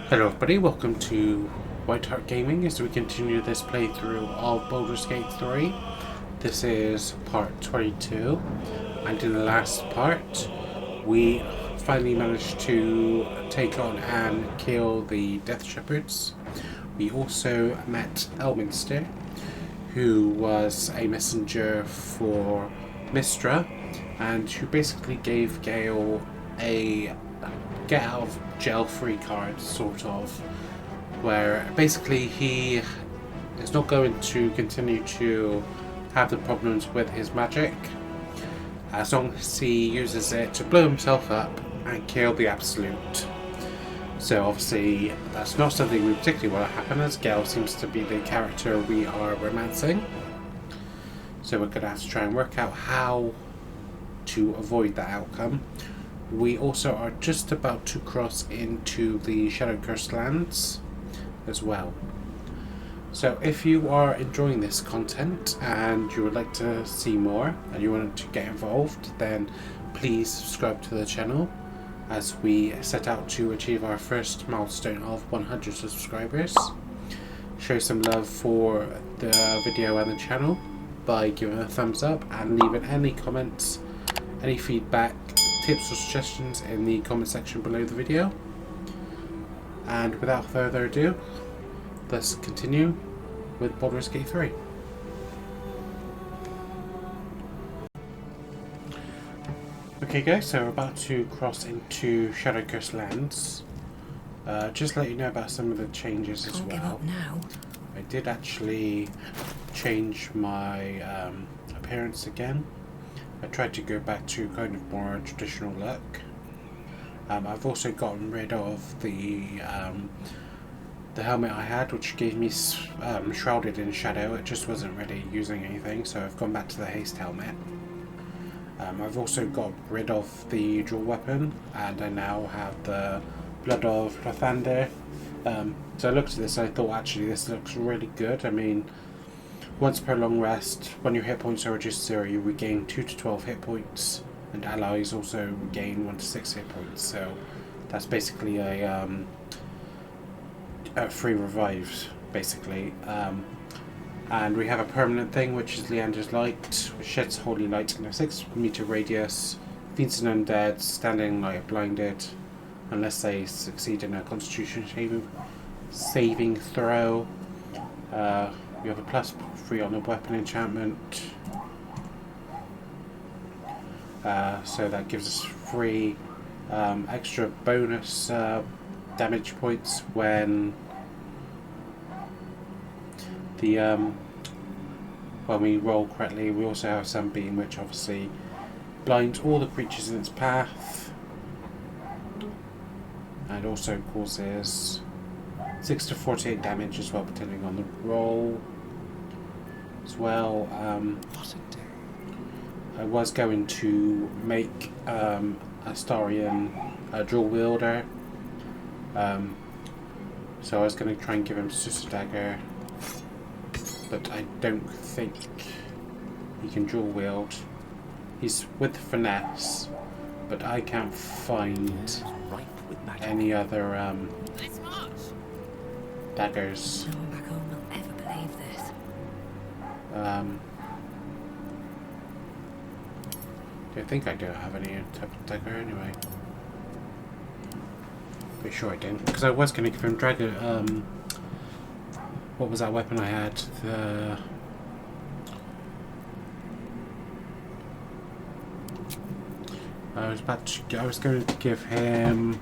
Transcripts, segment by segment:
Hello everybody, welcome to White Hart Gaming as we continue this playthrough of Baldur's Gate 3. This is part 22, and in the last part we finally managed to take on and kill the Death Shepherds. We also met Elminster, who was a messenger for Mistra, and who basically gave Gale a get out of jail free card, sort of, where basically he is not going to continue to have the problems with his magic as long as he uses it to blow himself up and kill the Absolute. So obviously that's not something we particularly want to happen, as Gale seems to be the character we are romancing. So we're going to have to try and work out how to avoid that outcome. We also are just about to cross into the Shadow Cursed lands as well. So if you are enjoying this content and you would like to see more and you want to get involved, then please subscribe to the channel as we set out to achieve our first milestone of 100 subscribers. Show some love for the video and the channel by giving a thumbs up and leaving any comments, any feedback, tips or suggestions in the comment section below the video. And without further ado, let's continue with Baldur's Gate 3. Okay guys, so we're about to cross into Shadow Cursed lands. Just to let you know about some of the changes as well. Give up now. I did actually change my appearance again. I tried to go back to kind of more traditional look. I've also gotten rid of the helmet I had, which gave me shrouded in shadow. It just wasn't really using anything, so I've gone back to the haste helmet. I've also got rid of the dual weapon, and I now have the Blood of Lathander. So I looked at this and I thought, actually this looks really good. I mean, once per long rest, when your hit points are reduced to 0, you regain 2 to 12 hit points, and allies also regain 1 to 6 hit points. So that's basically a free revives, basically. And we have a permanent thing, which is Leander's Light, which sheds holy light in a 6-meter radius. Fiends and undead standing like blinded, unless they succeed in a Constitution saving throw. You have a +3 on the weapon enchantment, so that gives us 3 extra bonus damage points when we roll correctly. We also have Sunbeam, which obviously blinds all the creatures in its path, and also causes 6 to 48 damage as well, depending on the roll. As well, I was going to make Astarion a dual wielder, so I was going to try and give him Sister Dagger, but I don't think he can dual wield. He's with finesse, but I can't find any other daggers. No one back home will ever believe this. I think I don't have any type of dagger anyway. Pretty sure I didn't, because I was going to give him dragon. What was that weapon I had? I was going to give him.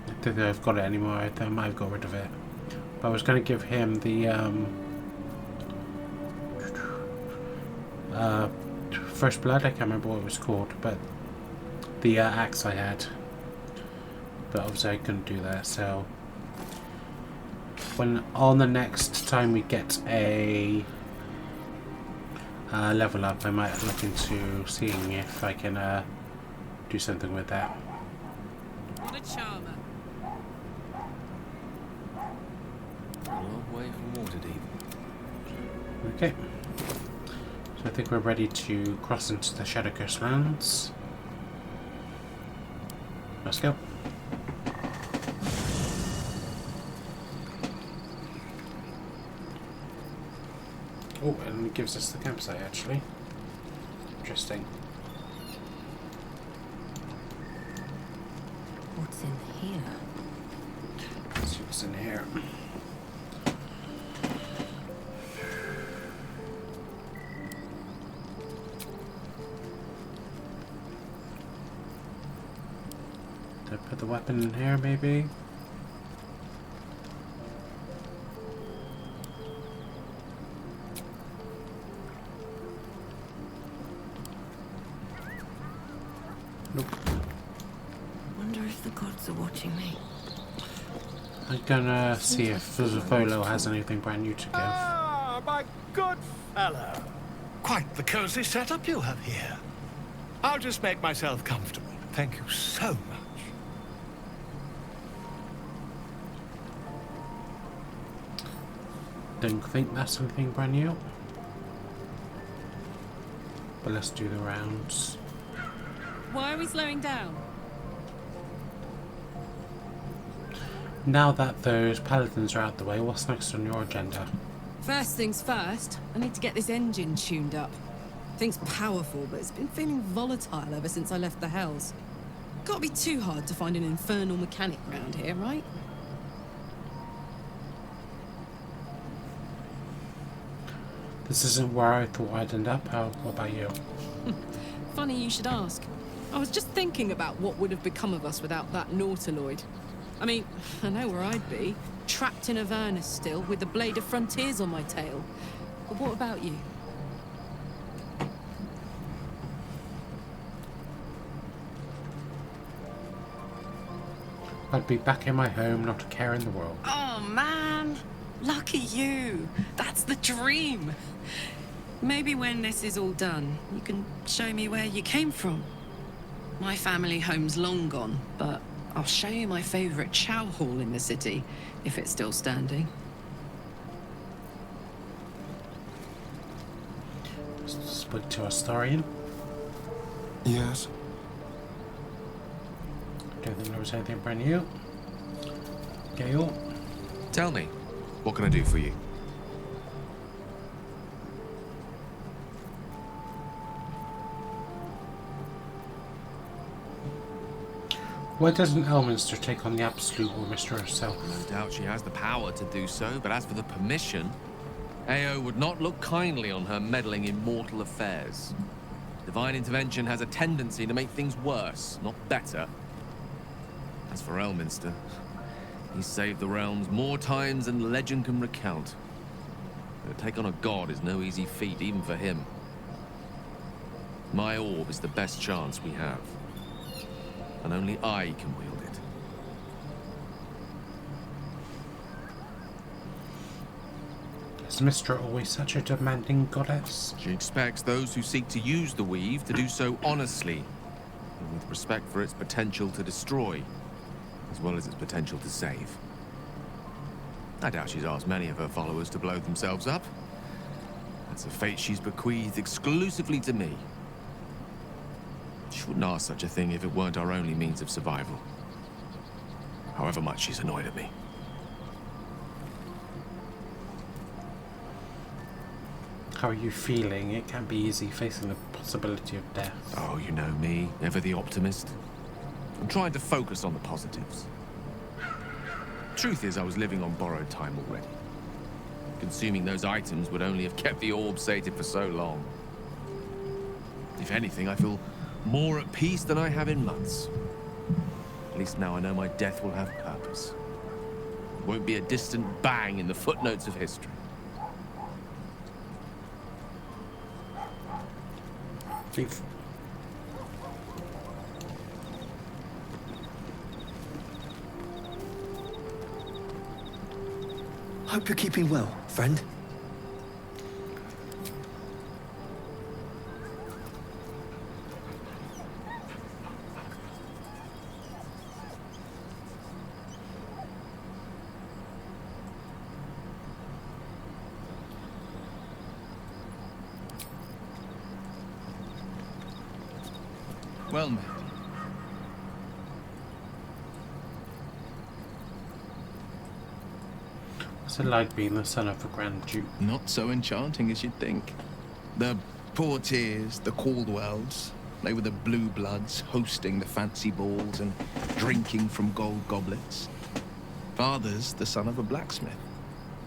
I don't think I've got it anymore. I might have got rid of it. But I was going to give him the First Blood. I can't remember what it was called, but the axe I had. But obviously I couldn't do that. So when on the next time we get a level up, I might look into seeing if I can do something with that. What a charmer. A long way from Waterdeep. Okay. So I think we're ready to cross into the Shadow Cursed lands. Let's go. Oh, and it gives us the campsite actually. Interesting. What's in here? Let's see what's in here. Did I put the weapon in here maybe? Nope. Wonder if the gods are watching me. I'm gonna see if Volo has anything brand new to give. Ah, my good fellow. Quite the cozy setup you have here. I'll just make myself comfortable. Thank you so much. Don't think that's anything brand new. But let's do the rounds. Why are we slowing down? Now that those paladins are out the way, what's next on your agenda? First things first, I need to get this engine tuned up. Thing's powerful, but it's been feeling volatile ever since I left the Hells. Can't be too hard to find an infernal mechanic round here, right? This isn't where I thought I'd end up. What about you? Funny you should ask. I was just thinking about what would have become of us without that Nautiloid. I mean, I know where I'd be. Trapped in Avernus still, with the Blade of Frontiers on my tail. But what about you? I'd be back in my home, not a care in the world. Oh, man! Lucky you! That's the dream! Maybe when this is all done, you can show me where you came from. My family home's long gone, but I'll show you my favourite chow hall in the city, if it's still standing. Speak to a historian. Yes. Don't think there was anything brand new. Gale. Tell me, what can I do for you? Why doesn't Elminster take on the Absolute Orchestra herself? No doubt she has the power to do so, but as for the permission, Ao would not look kindly on her meddling in mortal affairs. Divine intervention has a tendency to make things worse, not better. As for Elminster, he's saved the realms more times than legend can recount. But to take on a god is no easy feat, even for him. My orb is the best chance we have. And only I can wield it. Is Mistra always such a demanding goddess? She expects those who seek to use the weave to do so honestly, and with respect for its potential to destroy, as well as its potential to save. I doubt she's asked many of her followers to blow themselves up. That's a fate she's bequeathed exclusively to me. She wouldn't ask such a thing if it weren't our only means of survival. However much she's annoyed at me. How are you feeling? It can't be easy facing the possibility of death. Oh, you know me, ever the optimist. I'm trying to focus on the positives. Truth is, I was living on borrowed time already. Consuming those items would only have kept the orb sated for so long. If anything, I feel more at peace than I have in months. At least now I know my death will have purpose. It won't be a distant bang in the footnotes of history. Chief. Hope you're keeping well, friend. Well met. What's it like being the son of a Grand Duke? Not so enchanting as you'd think. The Portiers, the Caldwells, they were the blue bloods hosting the fancy balls and drinking from gold goblets. Father's the son of a blacksmith,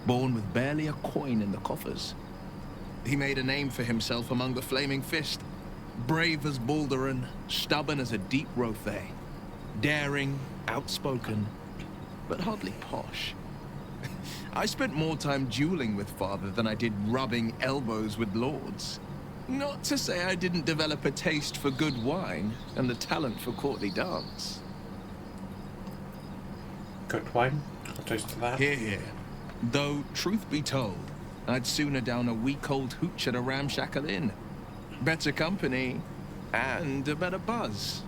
born with barely a coin in the coffers. He made a name for himself among the Flaming Fist. Brave as Baldur and stubborn as a deep Rothe. Daring, outspoken, but hardly posh. I spent more time dueling with Father than I did rubbing elbows with lords. Not to say I didn't develop a taste for good wine and the talent for courtly dance. Good wine? I'll taste of that. Here. Though, truth be told, I'd sooner down a week-old hooch at a ramshackle inn. Better company, and a better buzz.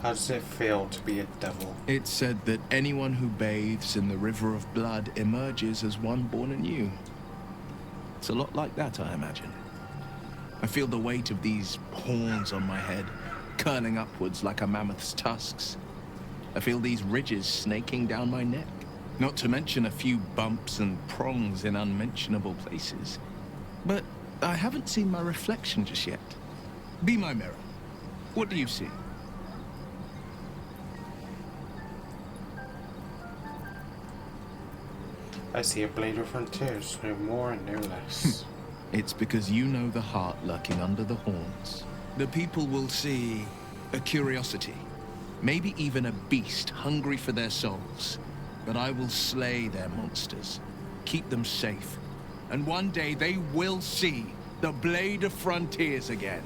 How does it feel to be a devil? It's said that anyone who bathes in the river of blood emerges as one born anew. It's a lot like that, I imagine. I feel the weight of these horns on my head, curling upwards like a mammoth's tusks. I feel these ridges snaking down my neck. Not to mention a few bumps and prongs in unmentionable places. But I haven't seen my reflection just yet. Be my mirror. What do you see? I see a blade of frontiers, no more and no less. It's because you know the heart lurking under the horns. The people will see a curiosity, maybe even a beast hungry for their souls. But I will slay their monsters, keep them safe, and one day they will see the Blade of Frontiers again.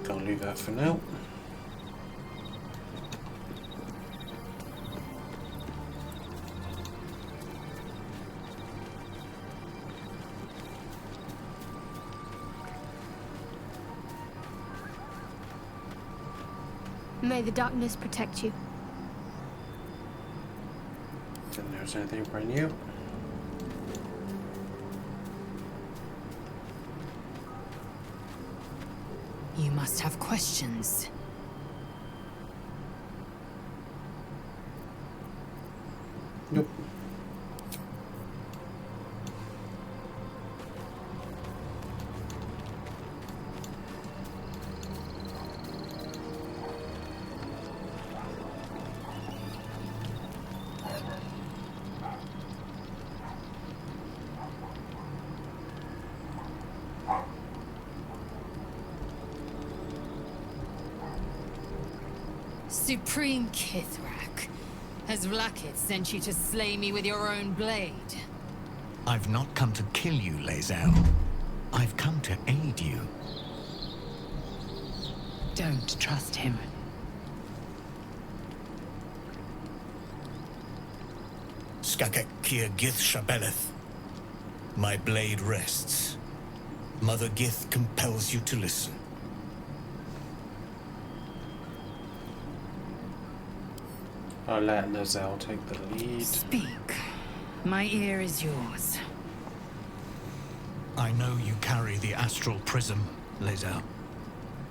Gonna leave that for now. May the darkness protect you. Didn't notice anything brand new. You must have questions. Nope. Supreme Kithrak, has Vlakith sent you to slay me with your own blade? I've not come to kill you, Lae'zel. I've come to aid you. Don't trust him. Skakek Kier Gith Shabeleth. My blade rests. Mother Gith compels you to listen. I'll let Lae'zel take the lead. Speak. My ear is yours. I know you carry the astral prism, Lae'zel.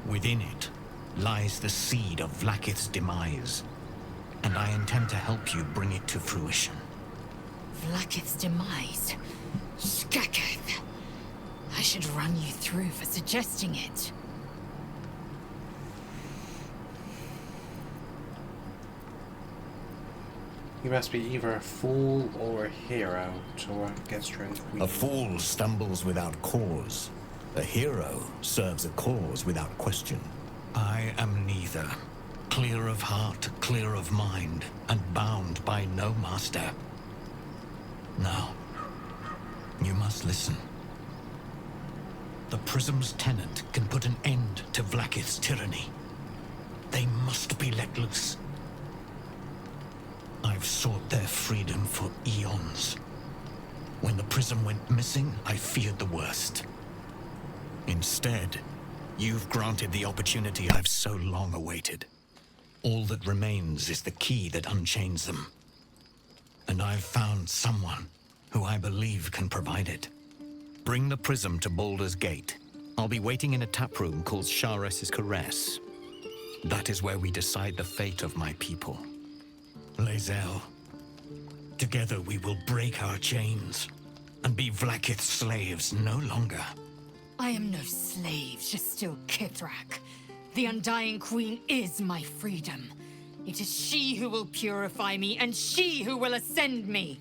Within it lies the seed of Vlakith's demise, and I intend to help you bring it to fruition. Vlakith's demise? Skaketh! I should run you through for suggesting it. You must be either a fool or a hero to work against your own queen. A fool stumbles without cause. A hero serves a cause without question. I am neither. Clear of heart, clear of mind, and bound by no master. Now, you must listen. The Prism's tenant can put an end to Vlakith's tyranny. They must be let loose. I've sought their freedom for eons. When the Prism went missing, I feared the worst. Instead, you've granted the opportunity I've so long awaited. All that remains is the key that unchains them. And I've found someone who I believe can provide it. Bring the Prism to Baldur's Gate, I'll be waiting in a taproom called Shares's Caress. That is where we decide the fate of my people. Lae'zel, together we will break our chains and be Vlaakith's slaves no longer. I am no slave, just still Kithrak. The Undying Queen is my freedom. It is she who will purify me, and she who will ascend me.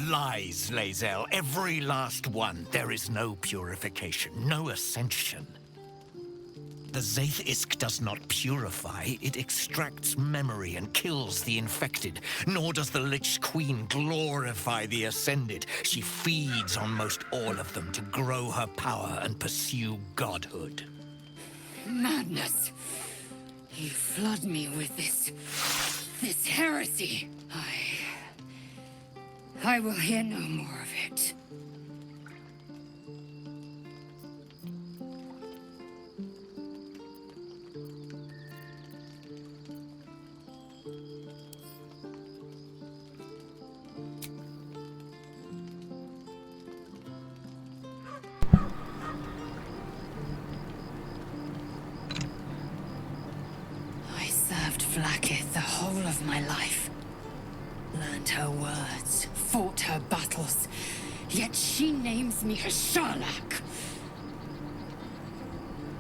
Lies, Lae'zel, every last one. There is no purification, no ascension. The Zaith Isk does not purify, it extracts memory and kills the infected. Nor does the Lich Queen glorify the ascended. She feeds on most all of them to grow her power and pursue godhood. Madness! You flood me with this heresy. I will hear no more of it. I served Vlaakith the whole of my life. Learned her words, fought her battles, yet she names me her Sharlak.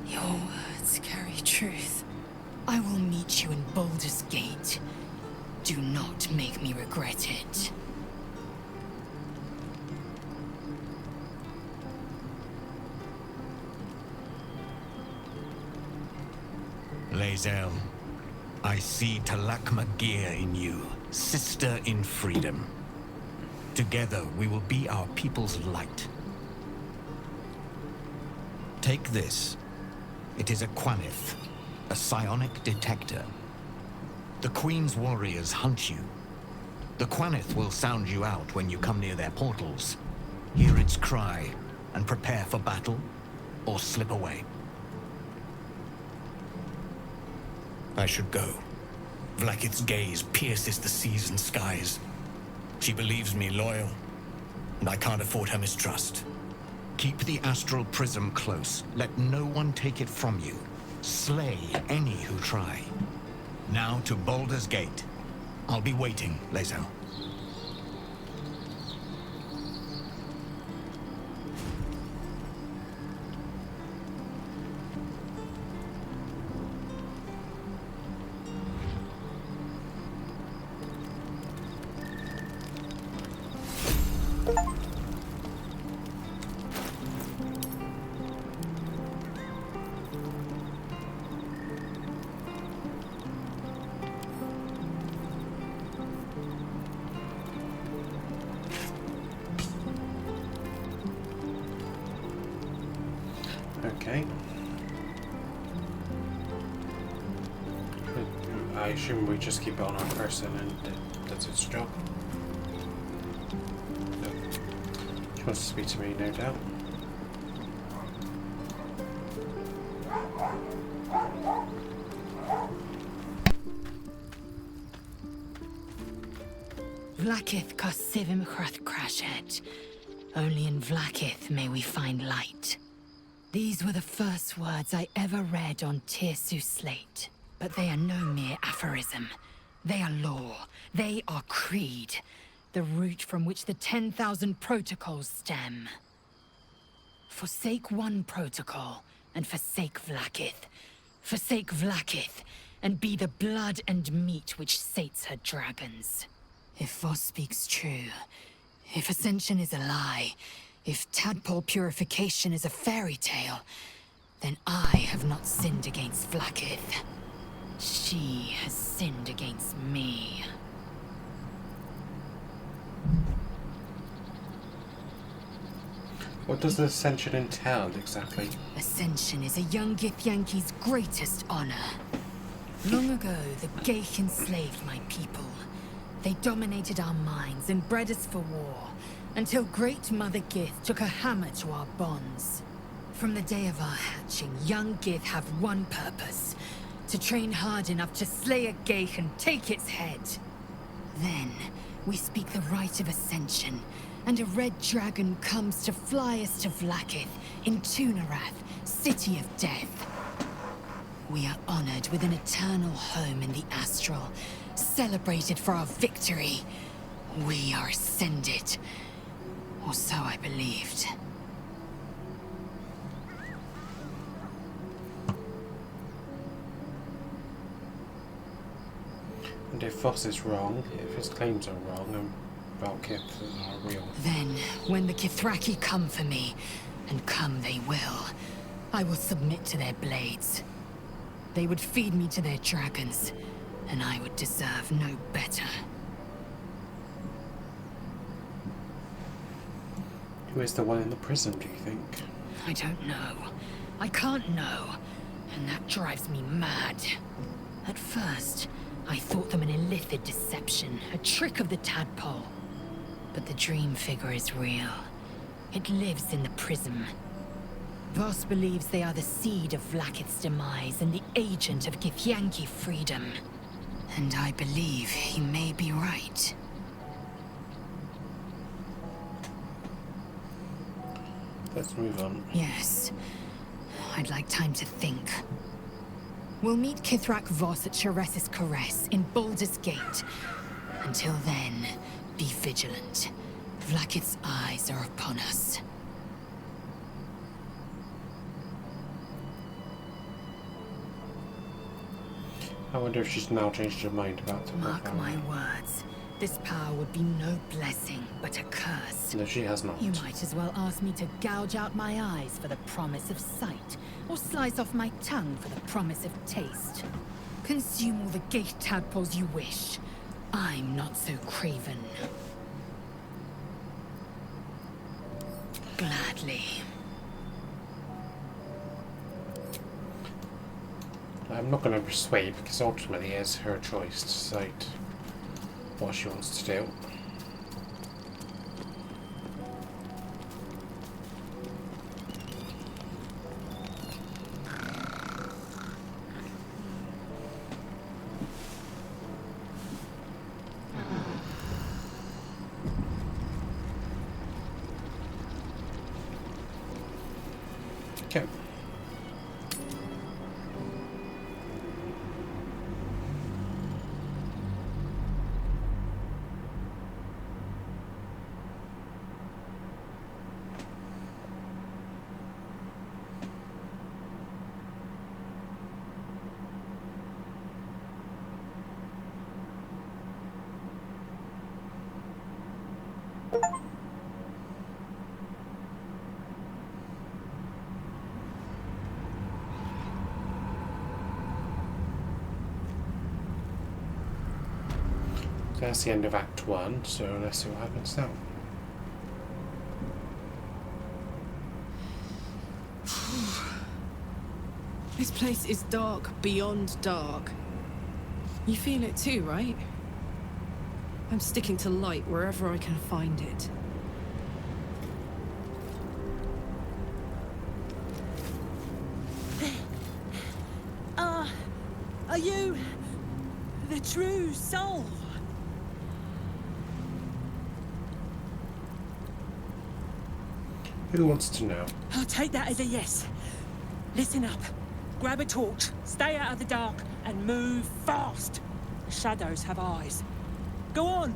Your words carry truth. I will meet you in Baldur's Gate. Do not make me regret it. Lae'zel, I see Talak Magir in you, sister in freedom. Together we will be our people's light. Take this. It is a Quanith, a psionic detector. The Queen's warriors hunt you. The Quanith will sound you out when you come near their portals. Hear its cry and prepare for battle, or slip away. I should go. Vlaakith's gaze pierces the seas and skies. She believes me loyal, and I can't afford her mistrust. Keep the astral prism close. Let no one take it from you. Slay any who try. Now to Baldur's Gate. I'll be waiting, Lae'zel. Okay. I assume we just keep it on our person and it does its job. No. She wants to speak to me, no doubt. Vlaakith Kosivim Chrath Crashet. Only in Vlaakith may we find light. These were the first words I ever read on Tirsu's slate. But they are no mere aphorism. They are law. They are creed. The root from which the 10,000 protocols stem. Forsake one protocol, and forsake Vlaakith. Forsake Vlaakith, and be the blood and meat which sates her dragons. If Voss speaks true, if Ascension is a lie, if tadpole purification is a fairy tale, then I have not sinned against Vlaakith. She has sinned against me. What does the Ascension entail exactly? Ascension is a young Githyanki's greatest honor. Long ago, the Geich enslaved my people. They dominated our minds and bred us for war, until Great Mother Gith took a hammer to our bonds. From the day of our hatching, young Gith have one purpose: to train hard enough to slay a Geich and take its head. Then, we speak the rite of Ascension, and a red dragon comes to fly us to Vlaakith in Tunarath, City of Death. We are honored with an eternal home in the Astral, celebrated for our victory. We are ascended. Or so I believed. And if Voss is wrong, if his claims are wrong, and Valkith are real. Then, when the Kithraki come for me, and come they will, I will submit to their blades. They would feed me to their dragons, and I would deserve no better. Who is the one in the prison, do you think? I don't know. I can't know. And that drives me mad. At first, I thought them an illithid deception, a trick of the tadpole. But the dream figure is real. It lives in the prism. Voss believes they are the seed of Vlaakith's demise and the agent of Githyanki freedom. And I believe he may be right. Let's move on. Yes. I'd like time to think. We'll meet Kithrak Voss at Chares's Caress in Baldur's Gate. Until then, be vigilant. Vlaakith's eyes are upon us. I wonder if she's now changed her mind about the Mark my words. This power would be no blessing, but a curse. No, she has not. You might as well ask me to gouge out my eyes for the promise of sight, or slice off my tongue for the promise of taste. Consume all the gate tadpoles you wish. I'm not so craven. Gladly. I'm not going to persuade, because ultimately it's her choice to decide what she wants to do. Okay. That's the end of Act 1, so let's see what happens now. This place is dark beyond dark. You feel it too, right? I'm sticking to light wherever I can find it. Are you the true soul? Who wants to know? I'll take that as a yes. Listen up. Grab a torch, stay out of the dark, and move fast. The shadows have eyes. Go on!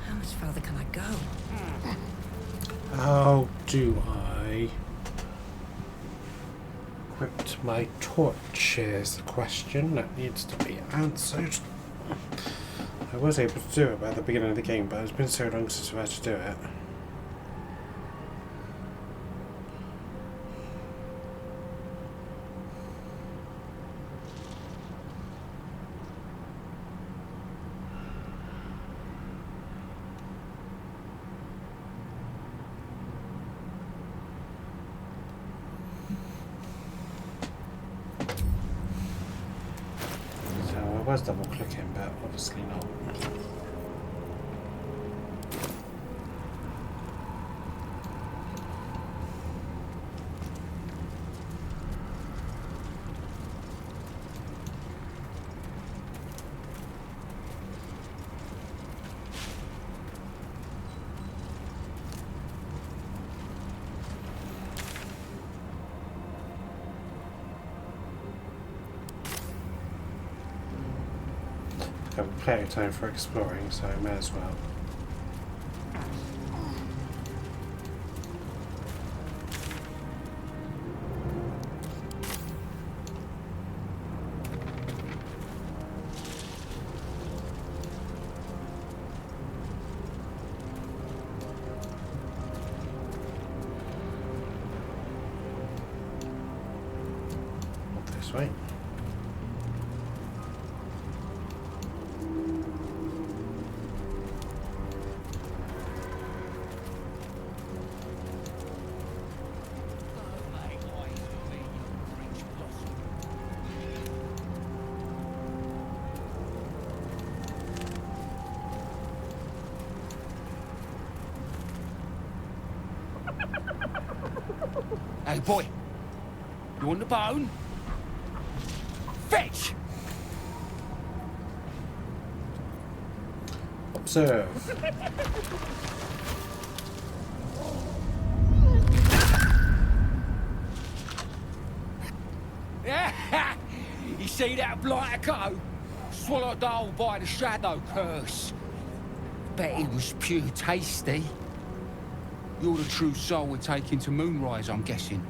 How much further can I go? How do I equip my torch is the question that needs to be answered. I was able to do it by the beginning of the game, but it's been so long since I've had to do it. was double clicking, but obviously not. Have plenty of time for exploring, so I may as well. Not this way. Hey, boy. You want the bone? Fetch! Observe. You see that blighter go? Swallowed whole by the shadow curse. Bet it was pure tasty. You're the true soul we're taking to Moonrise, I'm guessing.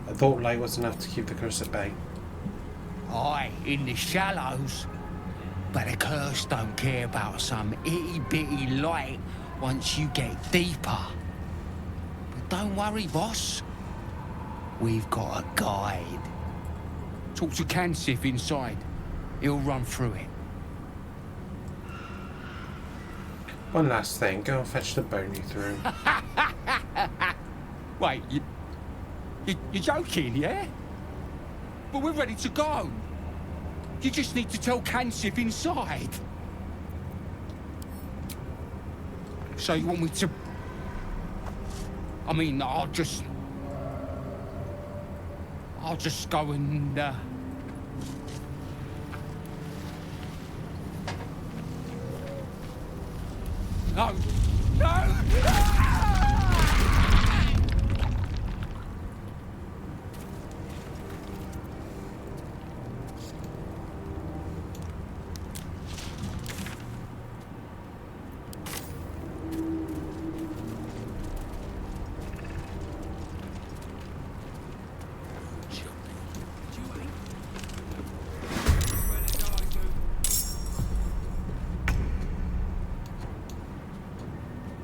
I thought light was enough to keep the curse at bay. Aye, in the shallows. But the curse don't care about some itty-bitty light once you get deeper. But don't worry, boss. We've got a guide. Talk to Kansif inside. He'll run through it. One last thing, go and fetch the bone you threw. Wait, you're joking, yeah? But we're ready to go. You just need to tell Kansif inside. So you want me to... I mean, I'll just go and, No! No!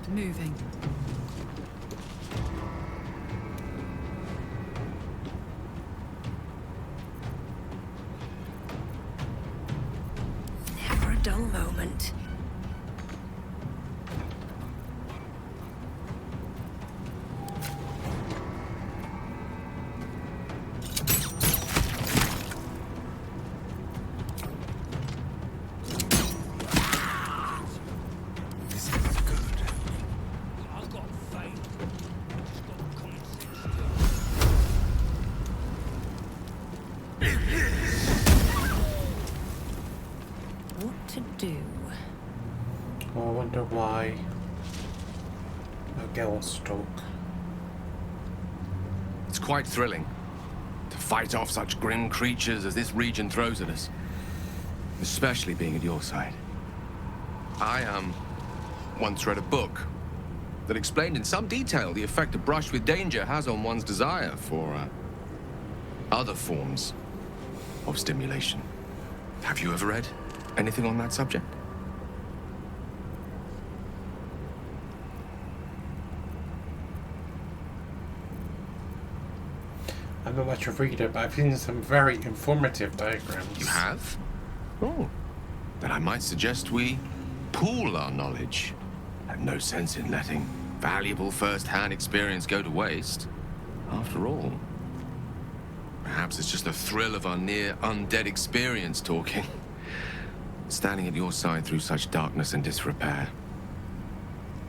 Moving. Never a dull moment. Oh, I wonder why a girl stalk. It's quite thrilling to fight off such grim creatures as this region throws at us, especially being at your side. I once read a book that explained in some detail the effect a brush with danger has on one's desire for other forms of stimulation. Have you ever read anything on that subject? I'm not much of a reader, but I've seen some very informative diagrams. You have? Oh. Then I might suggest we pool our knowledge. I have no sense in letting valuable first-hand experience go to waste. After all, Perhaps it's just the thrill of our near undead experience talking. Standing at your side through such darkness and disrepair.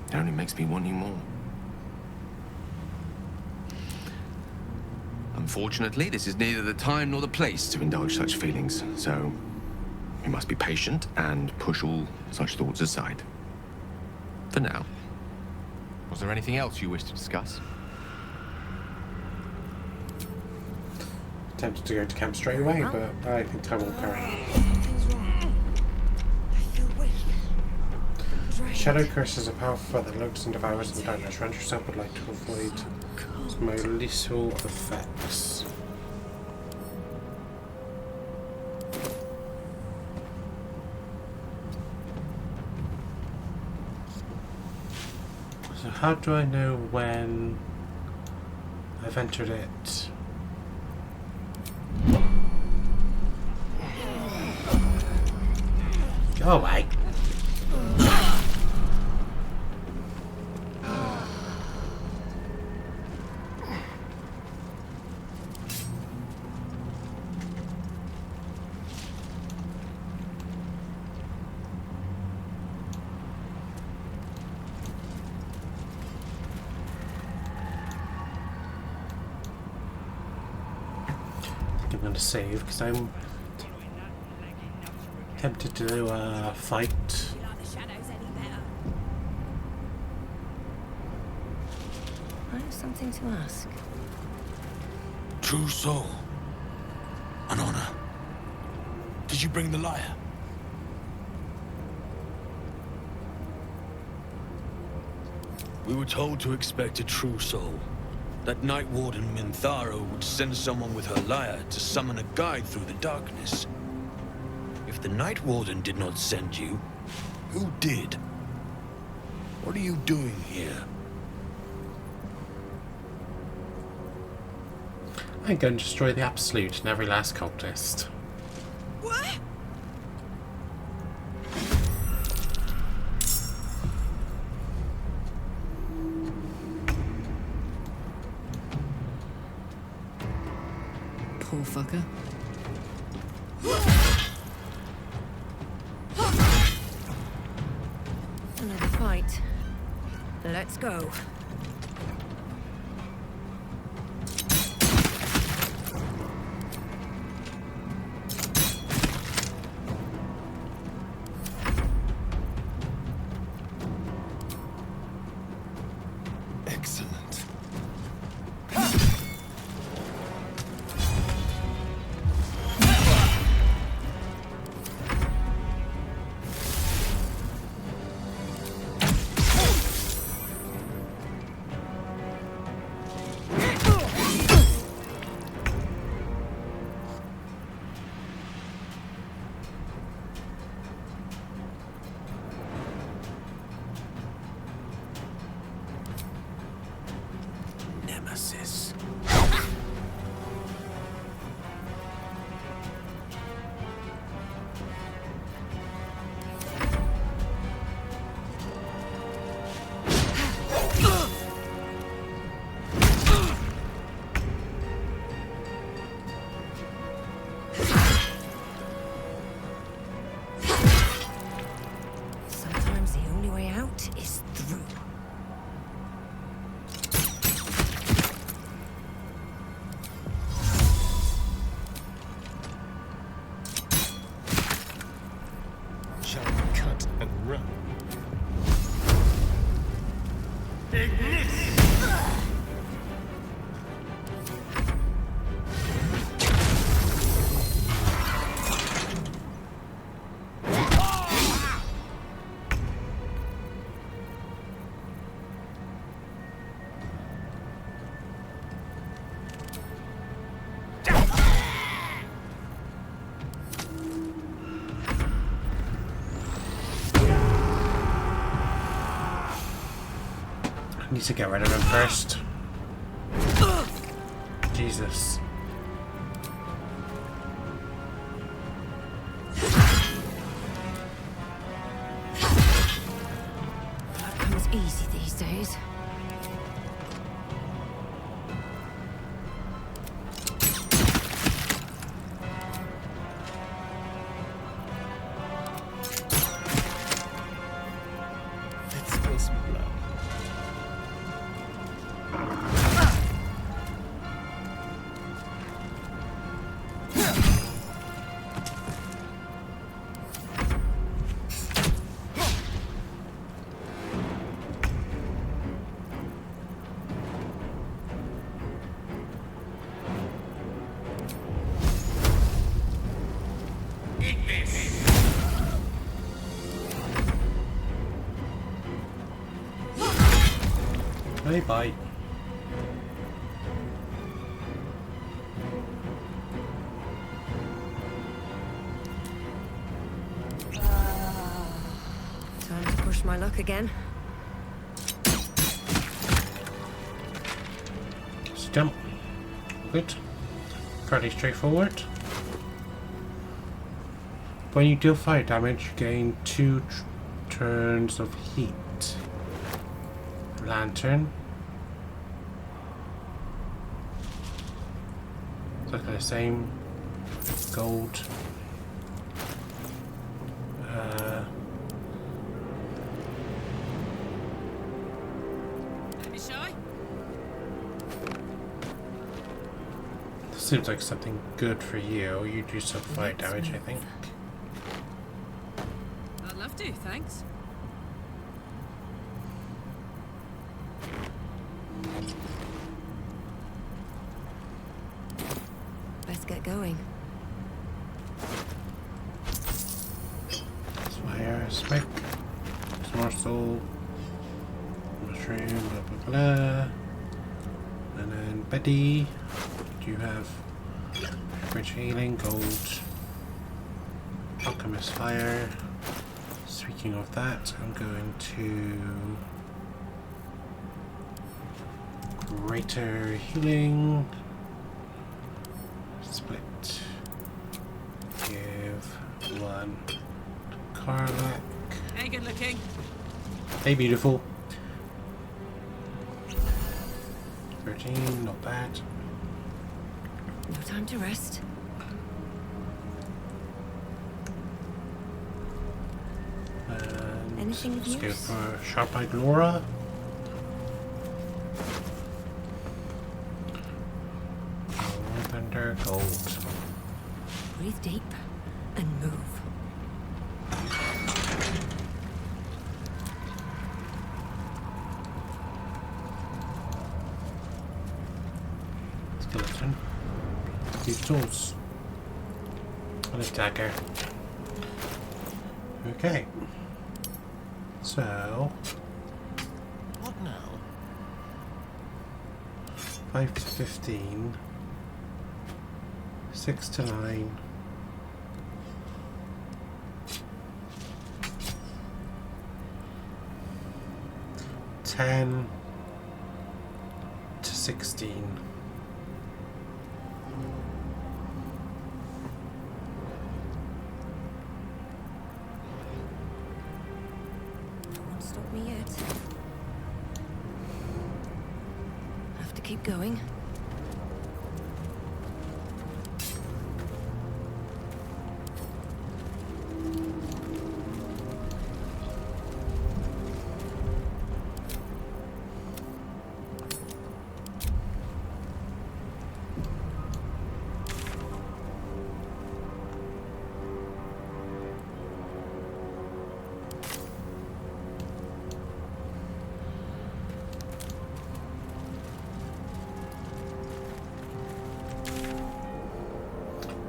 It only makes me want you more. Unfortunately, this is neither the time nor the place to indulge such feelings, so we must be patient and push all such thoughts aside. For now. Was there anything else you wish to discuss? Tempted to go to camp straight away, but I think I will carry on. Shadow curses are powerful that lurks and devours in darkness. Run yourself would like to avoid some lethal effects. So how do I know when I've entered it? Go away. I'm going to save because I'm tempted to do a fight. I have something to ask. True soul. An honor. Did you bring the lyre? We were told to expect a true soul. That Night Warden Minthara would send someone with her lyre to summon a guide through the darkness. If the Night Warden did not send you, who did? What are you doing here? I'm going to destroy the Absolute and every last cultist. What? Poor fucker. Another fight. Let's go. Excellent. Nemesis. Sometimes the only way out is through. Shall we cut and run? Ignis! I need to get rid of him first. Jesus. That comes easy these days. Bye bye. Time to push my luck again. Jump. Good. Fairly straightforward. When you deal fire damage, you gain 2 turns of heat. Lantern. Look at the same. Gold. Don't be shy. Seems like something good for you. You do some fire damage, I think. I'd love to, thanks. Let's get going. Fire, spike, morsel, mushroom, blah blah blah. And then Betty, do you have bridge healing, gold, alchemist fire. Speaking of that, I'm going to greater healing, split, give 1 Karlak. Hey, good looking. Hey, beautiful. 13, not bad. No time to rest. Anything of Let's go use? for Sharp-Eyed Laura. Thunder, gold. Breathe deep and move. Skeleton. These tools. An attacker. Okay. So. What now? 5 to 15. 6 to 9. 10 to 16. Won't stop me yet. Have to keep going.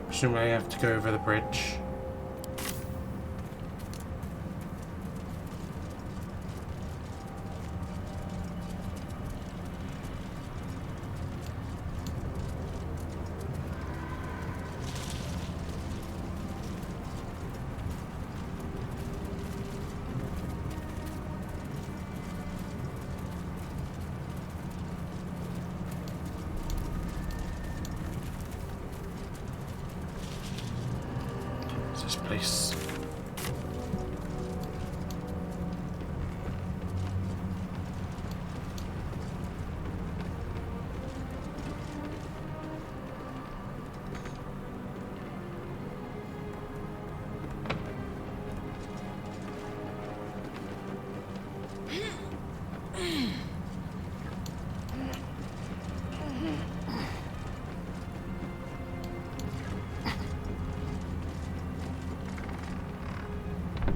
Presumably I have to go over the bridge. This place.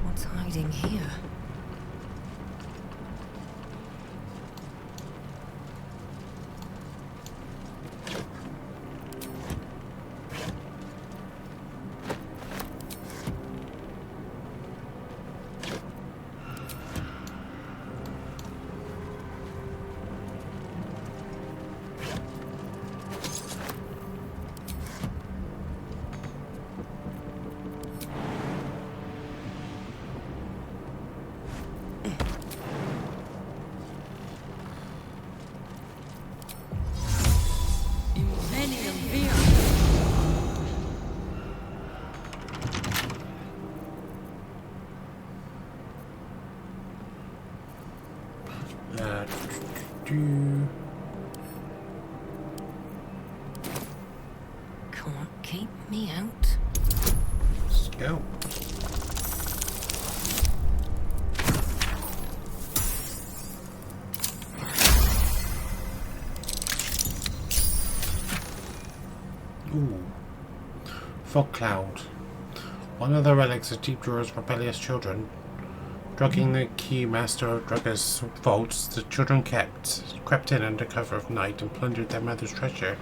What's hiding here? Can't keep me out. Let's go. Ooh. Fog cloud. One of the relics of Deep Drawer's rebellious children. Drugging the key master of Drugger's vaults, the children crept in under cover of night and plundered their mother's treasure,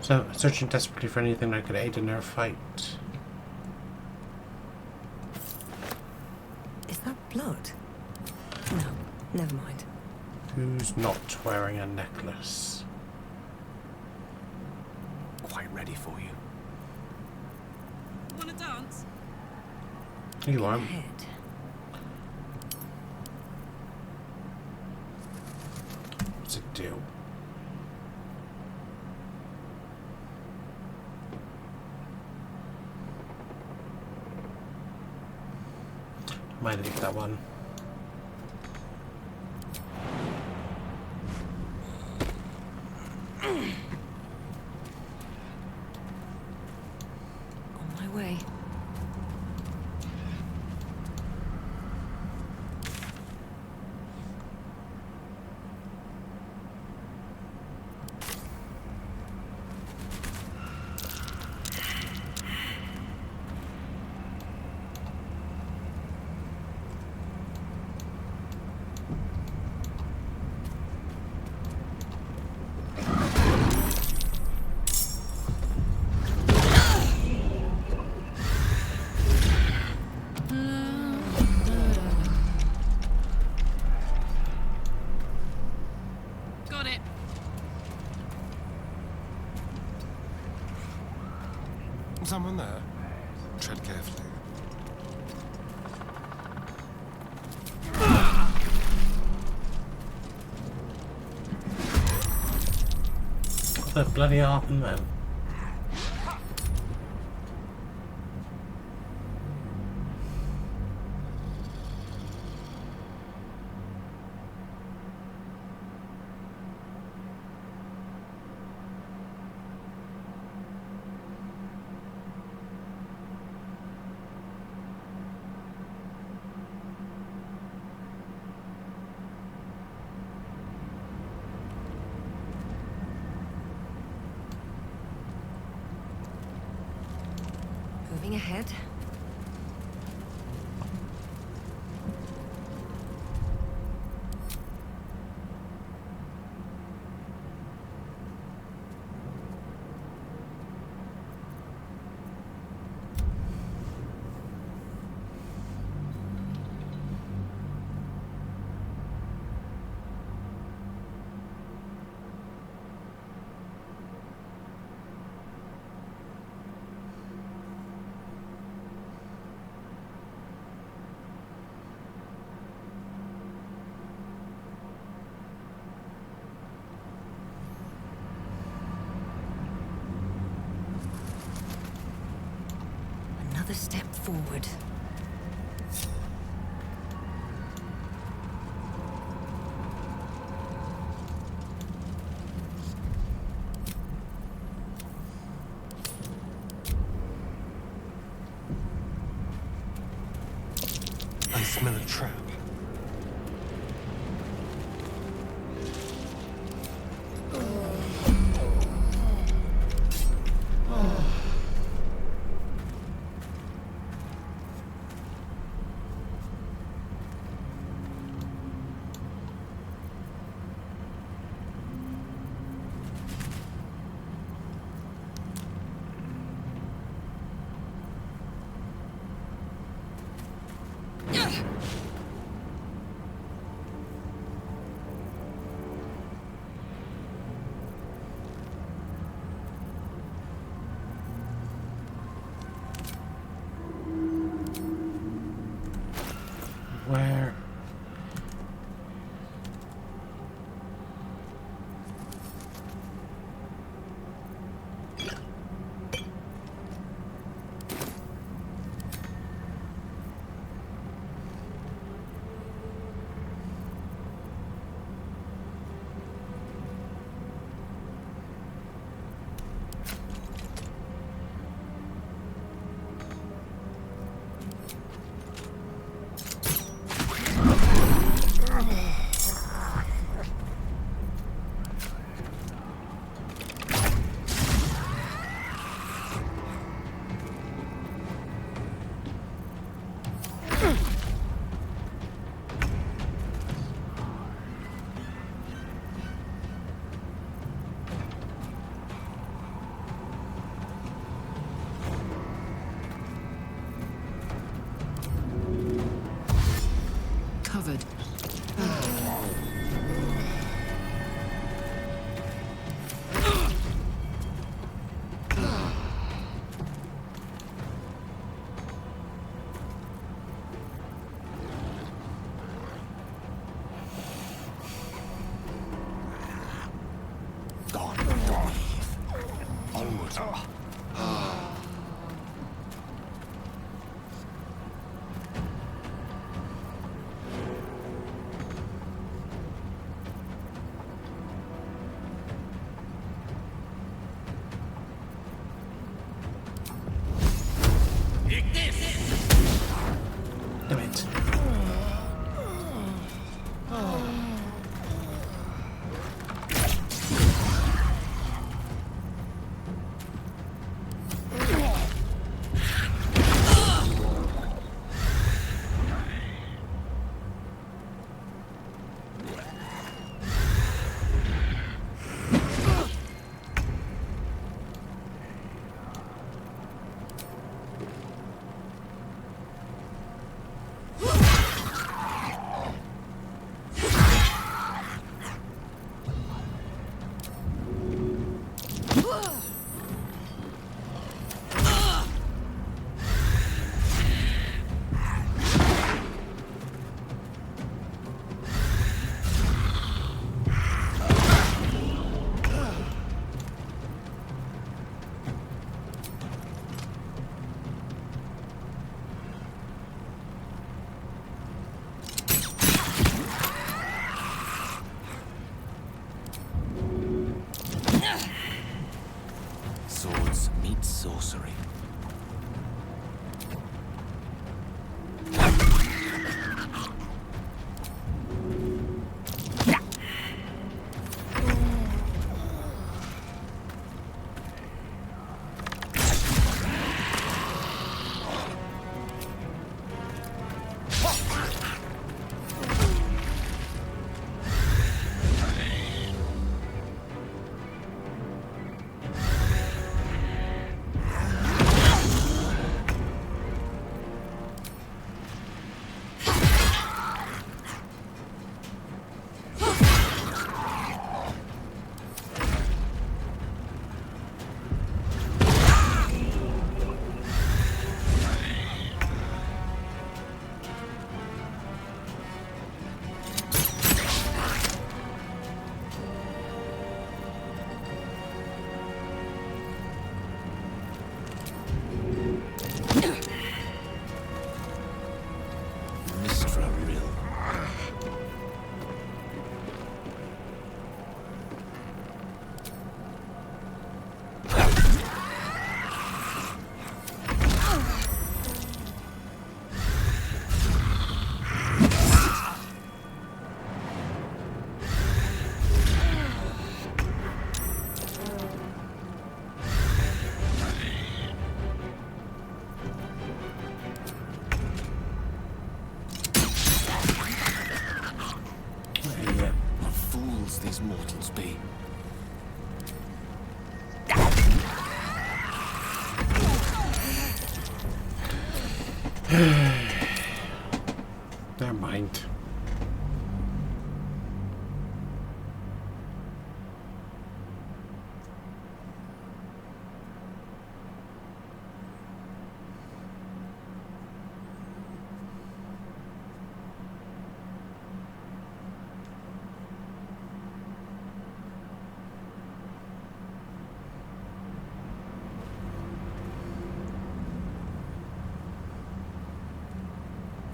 so searching desperately for anything that could aid in their fight. Is that blood? No, never mind. Who's not wearing a necklace? Quite ready for you. Want to dance? You are. Head. What's it do? Might leave that one. On my way. Got it. Someone there? Tread carefully. What the bloody happened then? Moving ahead. Another step forward. I smell a trap. Gone. Breathe. Onward. Damn it. Swords meet sorcery. These mortals be. Never mind.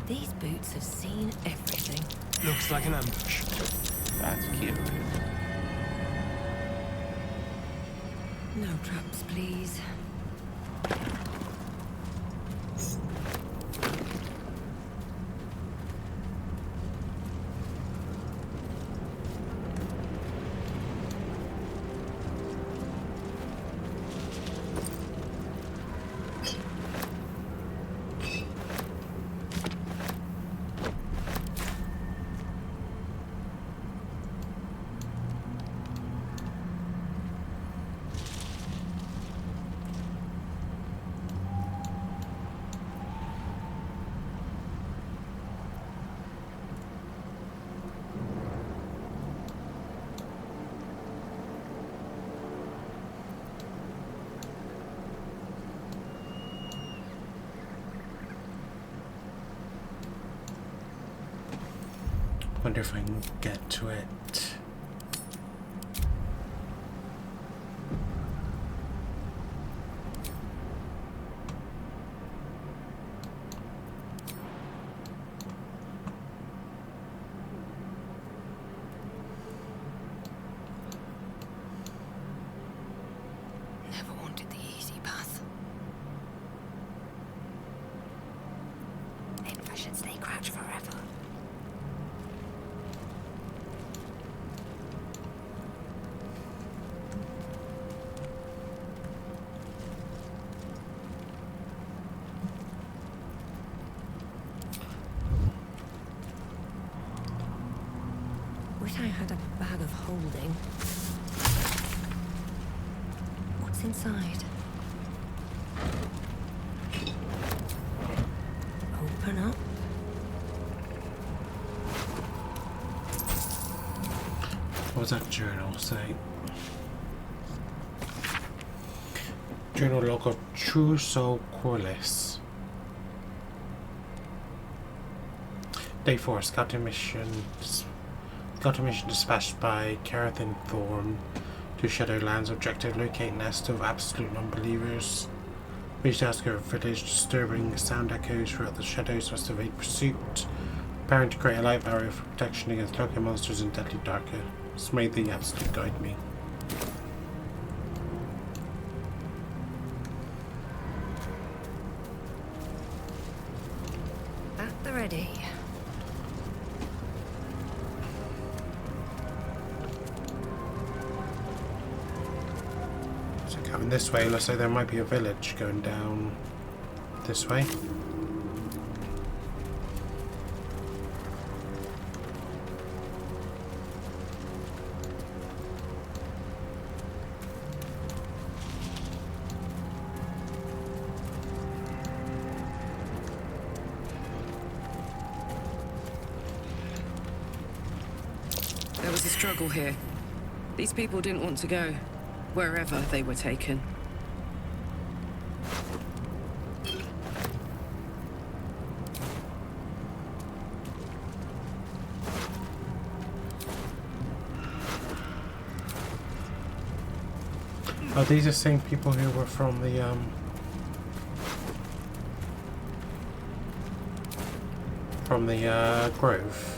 These boots have seen everything. Looks like an ambush. That's curious. No traps, please. Wonder if I can get to it. I had a bag of holding. What's inside? Open up. What was that journal say? Journal log of True Soul Corliss. Day 4, scouting mission dispatched by Carathan Thorn to Shadowlands. Objective: locate nest of absolute non-believers. Reach the outskirts of village. Disturbing sound echoes throughout the shadows must evade pursuit. Preparing to create a light barrier for protection against local monsters in deadly darkness. May the absolute guide me. At the ready. So coming this way, looks like there might be a village going down this way. There was a struggle here. These people didn't want to go, wherever they were taken. Are these the same people who were from the grove?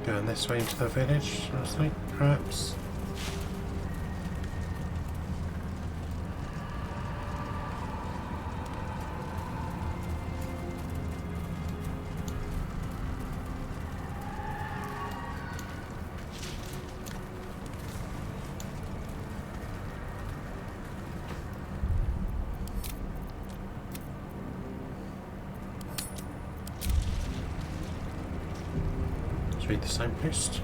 Going this way into the village, looks like, perhaps. Read the signpost.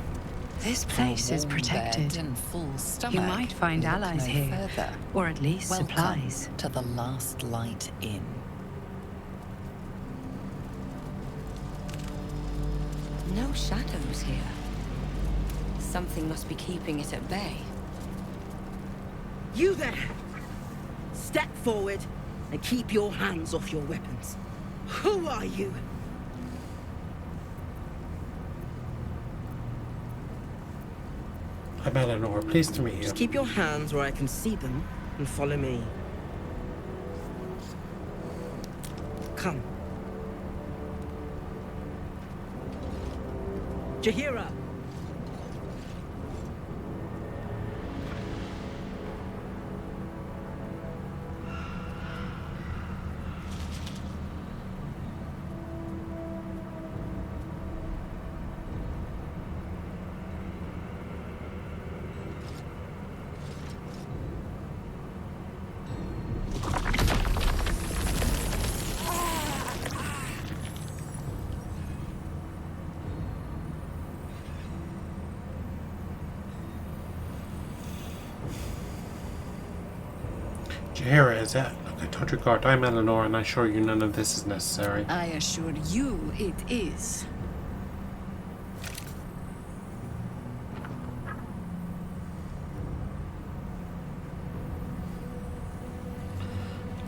This place is protected. And full stomach, You might find look allies no here, further. or at least Welcome supplies. to the Last Light Inn. No shadows here. Something must be keeping it at bay. You there! Step forward and keep your hands off your weapons. Who are you? I'm Eleanor, pleased to meet you. Just keep your hands where I can see them and follow me. Come. Jahira! Jahira, is it? Look, I told your guard, I'm Eleanor, and I assure you none of this is necessary. I assure you it is.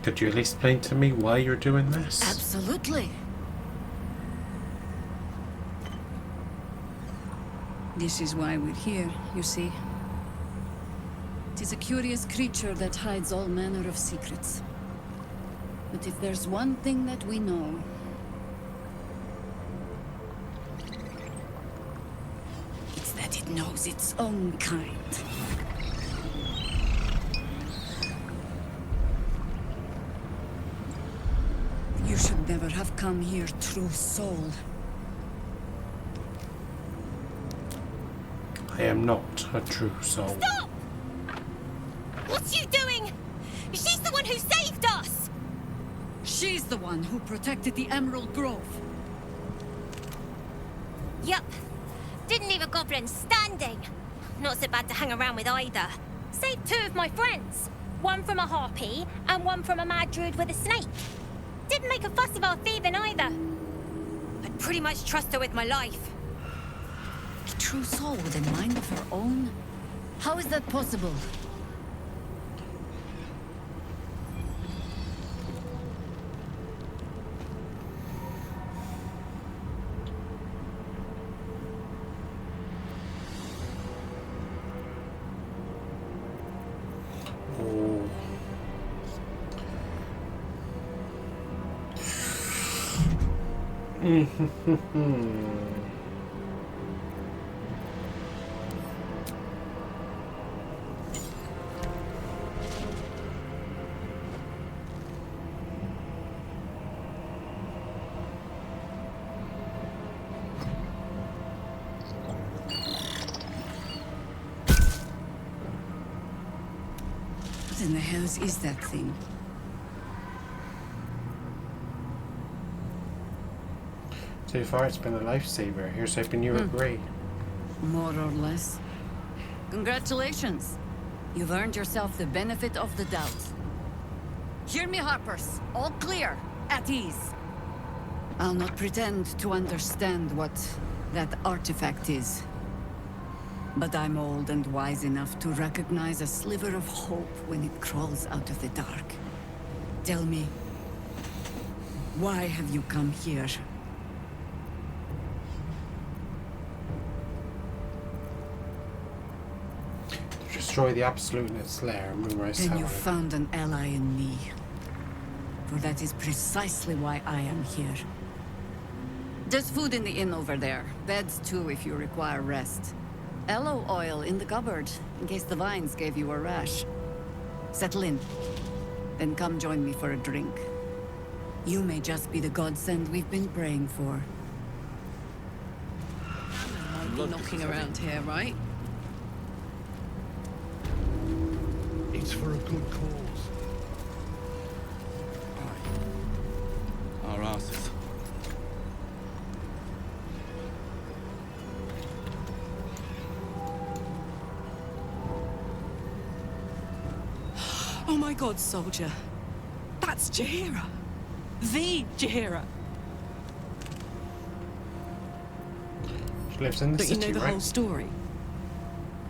Could you at least explain to me why you're doing this? Absolutely. This is why we're here, you see. It is a curious creature that hides all manner of secrets. But if there's one thing that we know, it's that it knows its own kind. You should never have come here, true soul. I I am not a true soul. Stop! What's you doing? She's the one who saved us! She's the one who protected the Emerald Grove. Yup. Didn't leave a goblin standing. Not so bad to hang around with either. Saved two of my friends. One from a harpy, and one from a mad druid with a snake. Didn't make a fuss about thieving either. I'd pretty much trust her with my life. A true soul with a mind of her own? How is that possible? What in the hells is that thing? So far, it's been a lifesaver. Here's hoping you agree. More or less. Congratulations. You've earned yourself the benefit of the doubt. Hear me, Harpers. All clear. At ease. I'll not pretend to understand what that artifact is. But I'm old and wise enough to recognize a sliver of hope when it crawls out of the dark. Tell me, why have you come here? Destroy the Absolute in its lair, Moonrise Then Tower. you found an ally in me. For that is precisely why I am here. There's food in the inn over there. Beds too if you require rest. Aloe oil in the cupboard, in case the vines gave you a rash. Settle in. Then come join me for a drink. You may just be the godsend we've been praying for. Might be knocking around here, right? It's for a good cause. Our asses. Oh my god, soldier. That's Jaheira. The Jaheira. She lives in the Don't city, you know the right? whole story?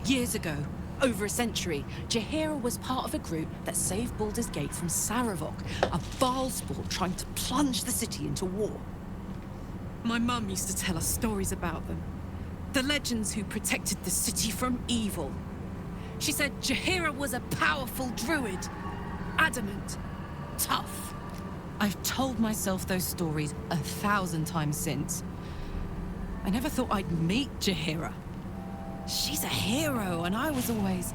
Years ago, over a century, Jaheira was part of a group that saved Baldur's Gate from Saravok, a Baalspawn trying to plunge the city into war. My mum used to tell us stories about them. The legends who protected the city from evil. She said Jaheira was a powerful druid. Adamant. Tough. I've told myself those stories 1,000 times since. I never thought I'd meet Jaheira. She's a hero, and I was always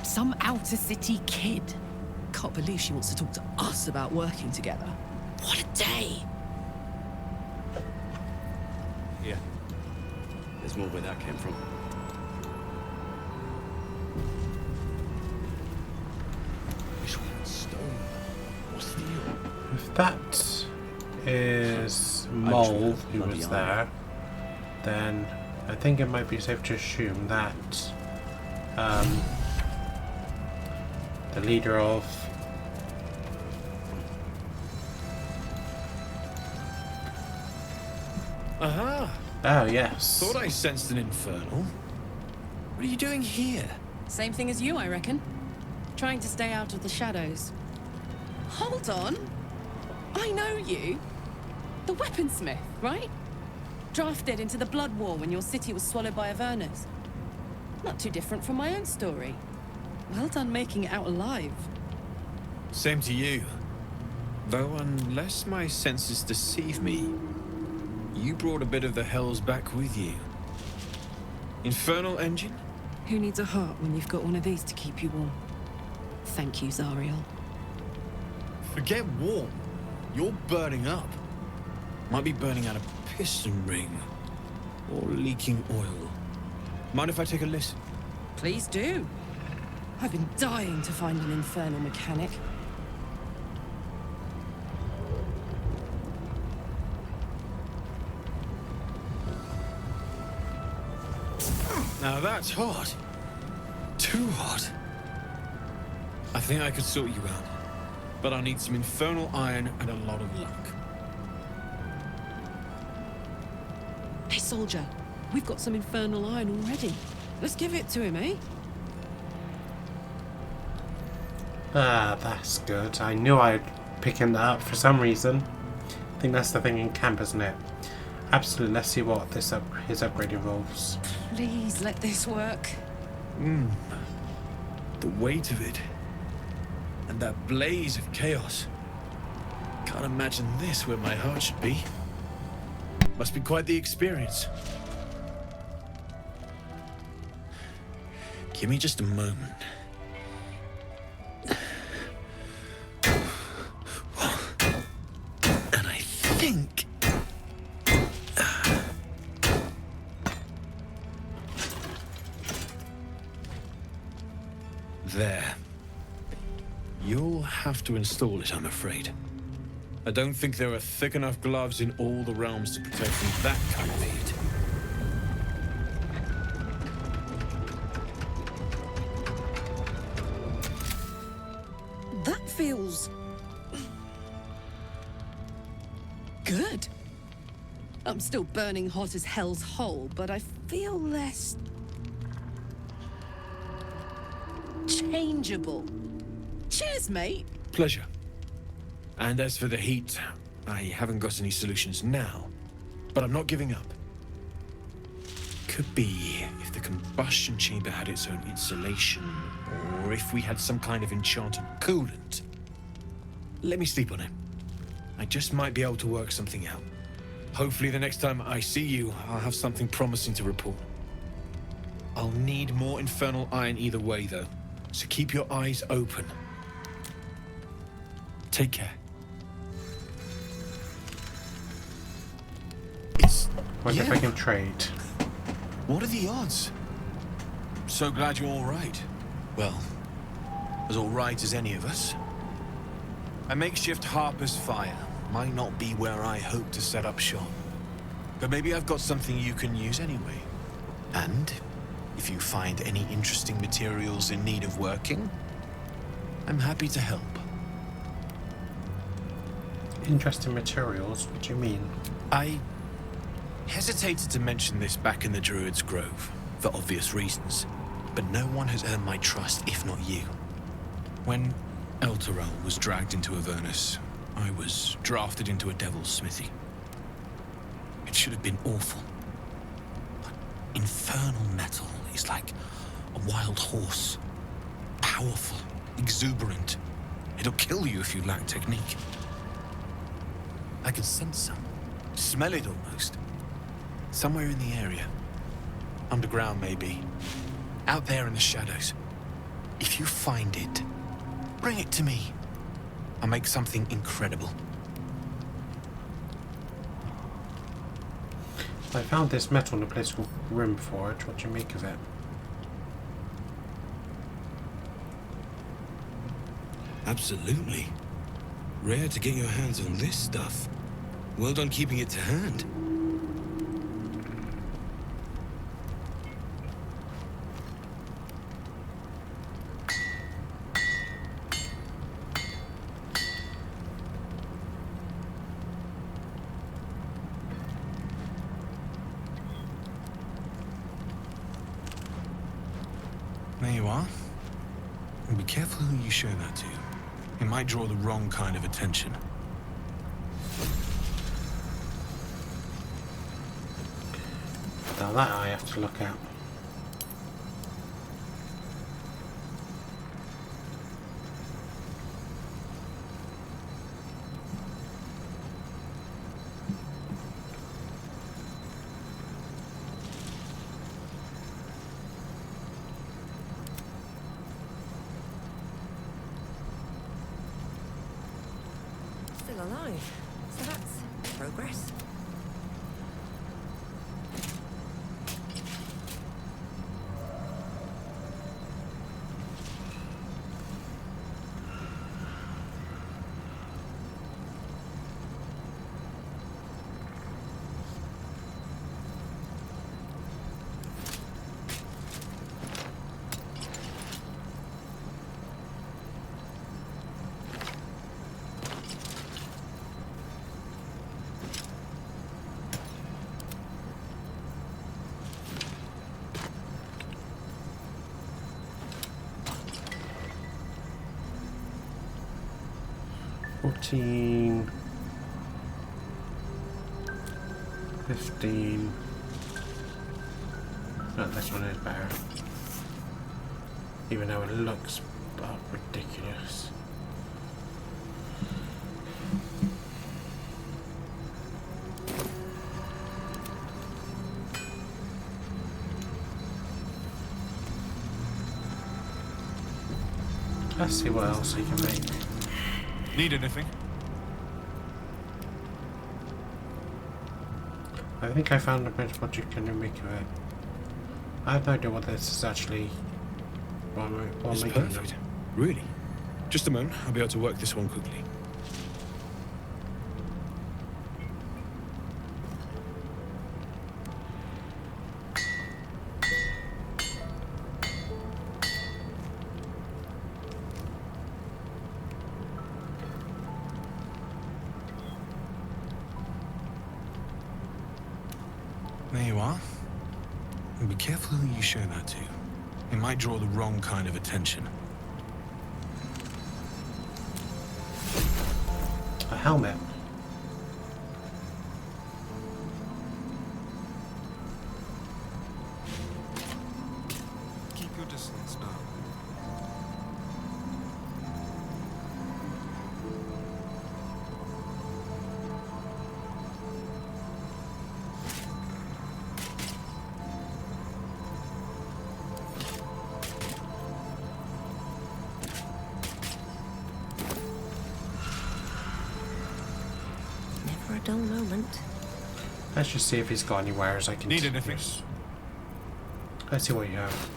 some outer city kid. Can't believe she wants to talk to us about working together. What a day! Yeah. There's more where that came from. This one's stone. What's the deal? If that is Mole who was there, then I think it might be safe to assume that the leader of Aha! Oh, yes. Thought I sensed an infernal. What are you doing here? Same thing as you, I reckon. Trying to stay out of the shadows. Hold on. I know you. The weaponsmith, right? Drafted into the Blood War when your city was swallowed by Avernus. Not too different from my own story. Well done making it out alive. Same to you. Though unless my senses deceive me, you brought a bit of the hells back with you. Infernal engine? Who needs a heart when you've got one of these to keep you warm? Thank you, Zariel. Forget warm. You're burning up. Might be burning out a piston ring. Or leaking oil. Mind if I take a listen? Please do. I've been dying to find an infernal mechanic. Now that's hot. Too hot. I think I could sort you out. But I'll need some infernal iron and a lot of luck. Hey, soldier. We've got some infernal iron already. Let's give it to him, eh? Ah, that's good. I knew I'd pick that up for some reason. I think that's the thing in camp, isn't it? Absolutely. Let's see what his upgrade involves. Please let this work. The weight of it. And that blaze of chaos. Can't imagine this where my heart should be. Must be quite the experience. Give me just a moment. And I think... There. You'll have to install it, I'm afraid. I don't think there are thick enough gloves in all the realms to protect from that kind of heat. That feels... good. I'm still burning hot as hell's hole, but I feel less... changeable. Cheers, mate. Pleasure. And as for the heat, I haven't got any solutions now, but I'm not giving up. Could be if the combustion chamber had its own insulation, or if we had some kind of enchanted coolant. Let me sleep on it. I just might be able to work something out. Hopefully the next time I see you, I'll have something promising to report. I'll need more infernal iron either way, though, so keep your eyes open. Take care. Wonder if I can trade. What are the odds? So glad you're all right. Well, as all right as any of us. A makeshift Harper's fire might not be where I hope to set up shop. But maybe I've got something you can use anyway. And if you find any interesting materials in need of working, I'm happy to help. Interesting materials? What do you mean? I hesitated to mention this back in the Druid's Grove, for obvious reasons. But no one has earned my trust, if not you. When Elturel was dragged into Avernus, I was drafted into a devil's smithy. It should have been awful. But infernal metal is like a wild horse. Powerful, exuberant. It'll kill you if you lack technique. I can sense some. Smell it almost. Somewhere in the area. Underground, maybe. Out there in the shadows. If you find it, bring it to me. I'll make something incredible. I found this metal in a place called Rimforge. What do you make of it? Absolutely. Rare to get your hands on this stuff. Well done keeping it to hand. There you are. And be careful who you show that to. It might draw the wrong kind of attention. Now that I have to look at. Still alive. So that's progress. 14, 15. No, this one is better. Even though it looks ridiculous. Let's see what else I can make. Need anything? I think I found a bit of what you can make of it. I have no idea what this is actually. What It's I'm making perfect. them. Really? Just a moment. I'll be able to work this one quickly. There you are. And be careful who you show that to. It might draw the wrong kind of attention. A helmet. Keep your distance now. Never a dull moment. Let's just see if he's got any wires I can Need anything? use. Let's see what you have.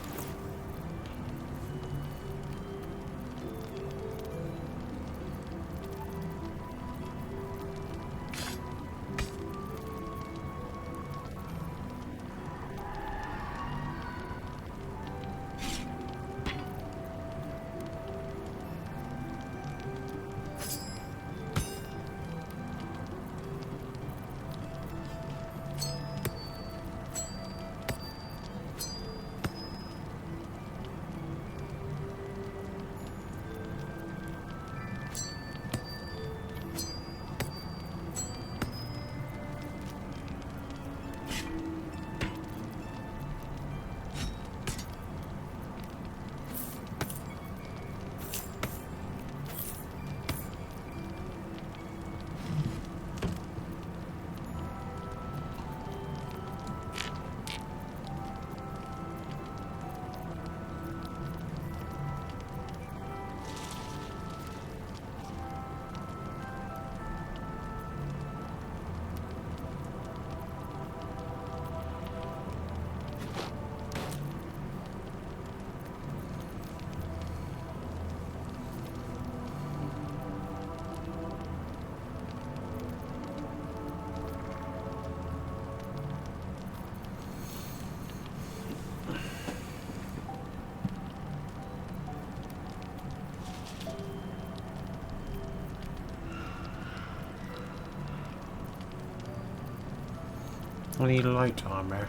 I need light armor.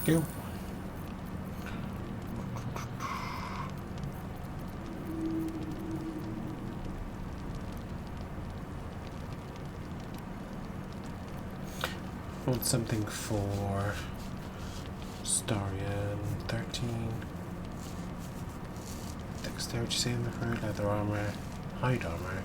Go. Want something for Starion 13. Dexterity saving throw, leather armor, hide armor.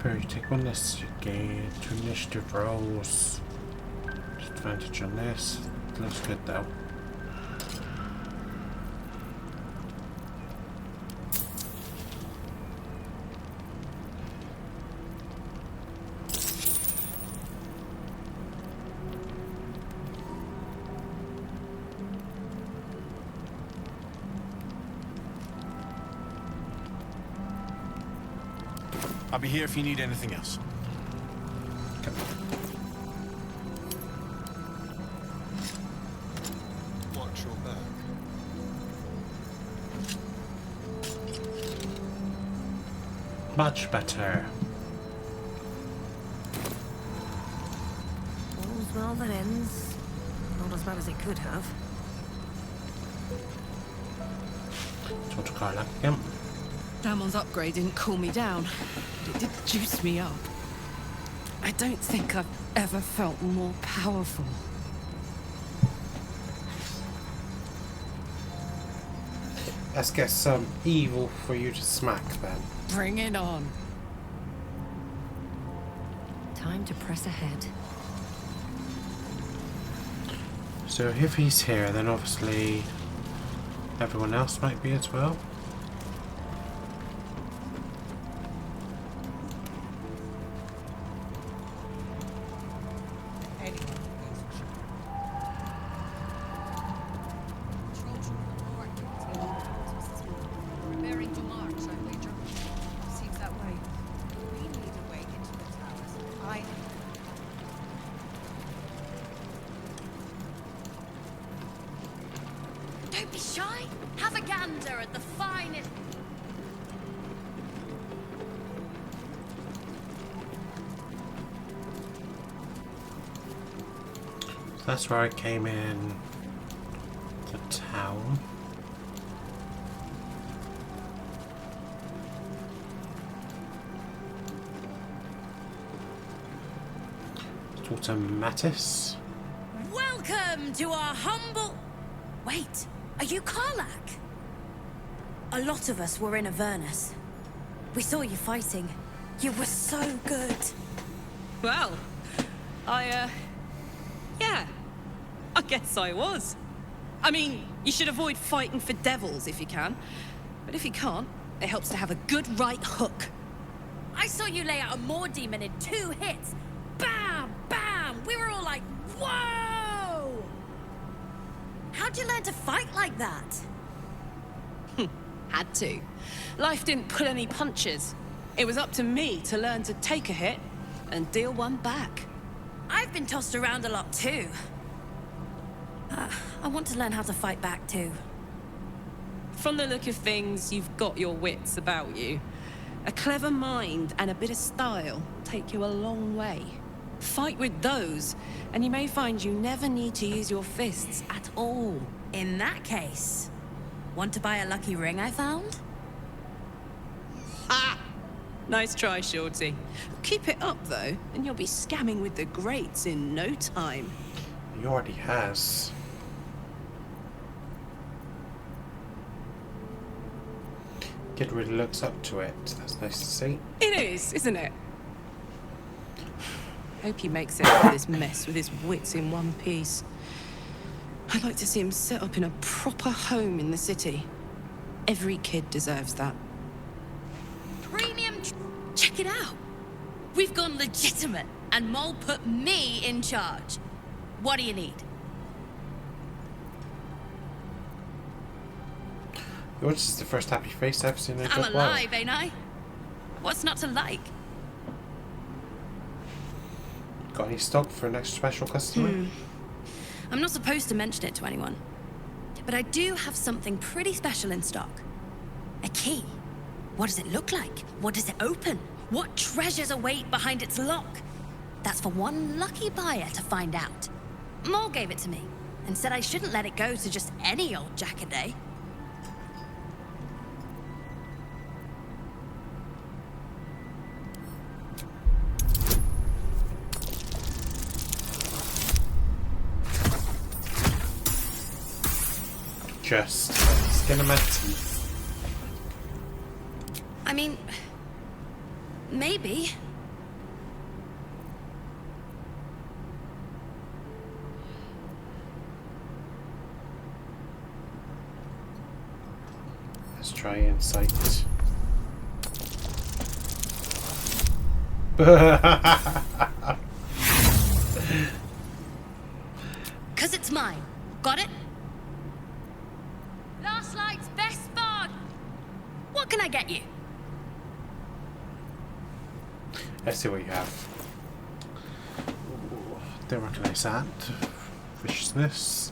You take one less, you gain 2 initiative rolls. Advantage on this. Looks good though. I'll be here if you need anything else. Watch your back. Much better. All's well that ends. Not as bad as it could have. Total car luck again. Damon's upgrade didn't cool me down, but it did juice me up. I don't think I've ever felt more powerful. Let's get some evil for you to smack then. Bring it on. Time to press ahead. So if he's here, then obviously everyone else might be as well. Don't be shy. Have a gander at the finest. So that's where I came in the town. Talk to Mattis. Welcome to our humble... Wait, are you Karlak? A lot of us were in Avernus. We saw you fighting. You were so good. Well, yeah, I guess I was. I mean, you should avoid fighting for devils if you can. But if you can't, it helps to have a good right hook. I saw you lay out a Moor demon in 2 hits. Bam! Bam! We were all like, whoa! How'd you learn to fight like that? Had to. Life didn't pull any punches. It was up to me to learn to take a hit and deal one back. I've been tossed around a lot too. I want to learn how to fight back too. From the look of things, you've got your wits about you. A clever mind and a bit of style take you a long way. Fight with those, and you may find you never need to use your fists at all. In that case, want to buy a lucky ring I found? Ha! Nice try, Shorty. Keep it up, though, and you'll be scamming with the greats in no time. He already has. Kid really looks up to it. That's nice to see. It is, isn't it? Hope he makes it out of this mess with his wits in one piece. I'd like to see him set up in a proper home in the city. Every kid deserves that. Premium... Check it out. We've gone legitimate, and Mole put me in charge. What do you need? Yours is the first happy face I've seen in a good I'm while. alive, ain't I? What's not to like? Got any stock for an extra special customer? I'm not supposed to mention it to anyone. But I do have something pretty special in stock. A key. What does it look like? What does it open? What treasures await behind its lock? That's for one lucky buyer to find out. Moore gave it to me and said I shouldn't let it go to just any old Jackaday. Just skin of my teeth. I mean, maybe. Let's try insight. Cause it's mine. Got it? Last light's best bard. What can I get you? Let's see what you have. Ooh, don't recognize that. Viciousness.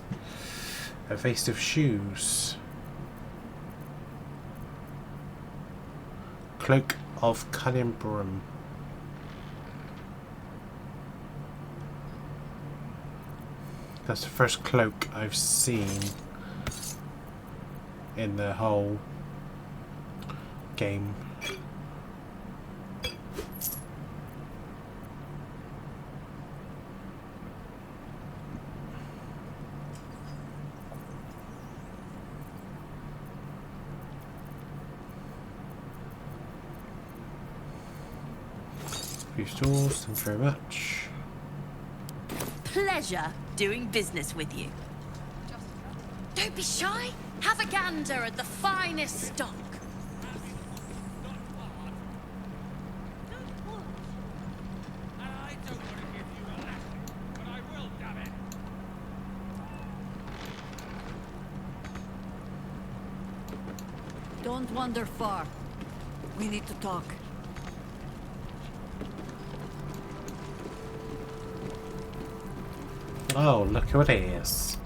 Evasive shoes. Cloak of Cunning Brim. That's the first cloak I've seen in the whole game. Tools, thank you very much. Pleasure doing business with you. Don't be shy. Have a gander at the finest stock. Don't wander far. We need to talk. Oh, look who it is.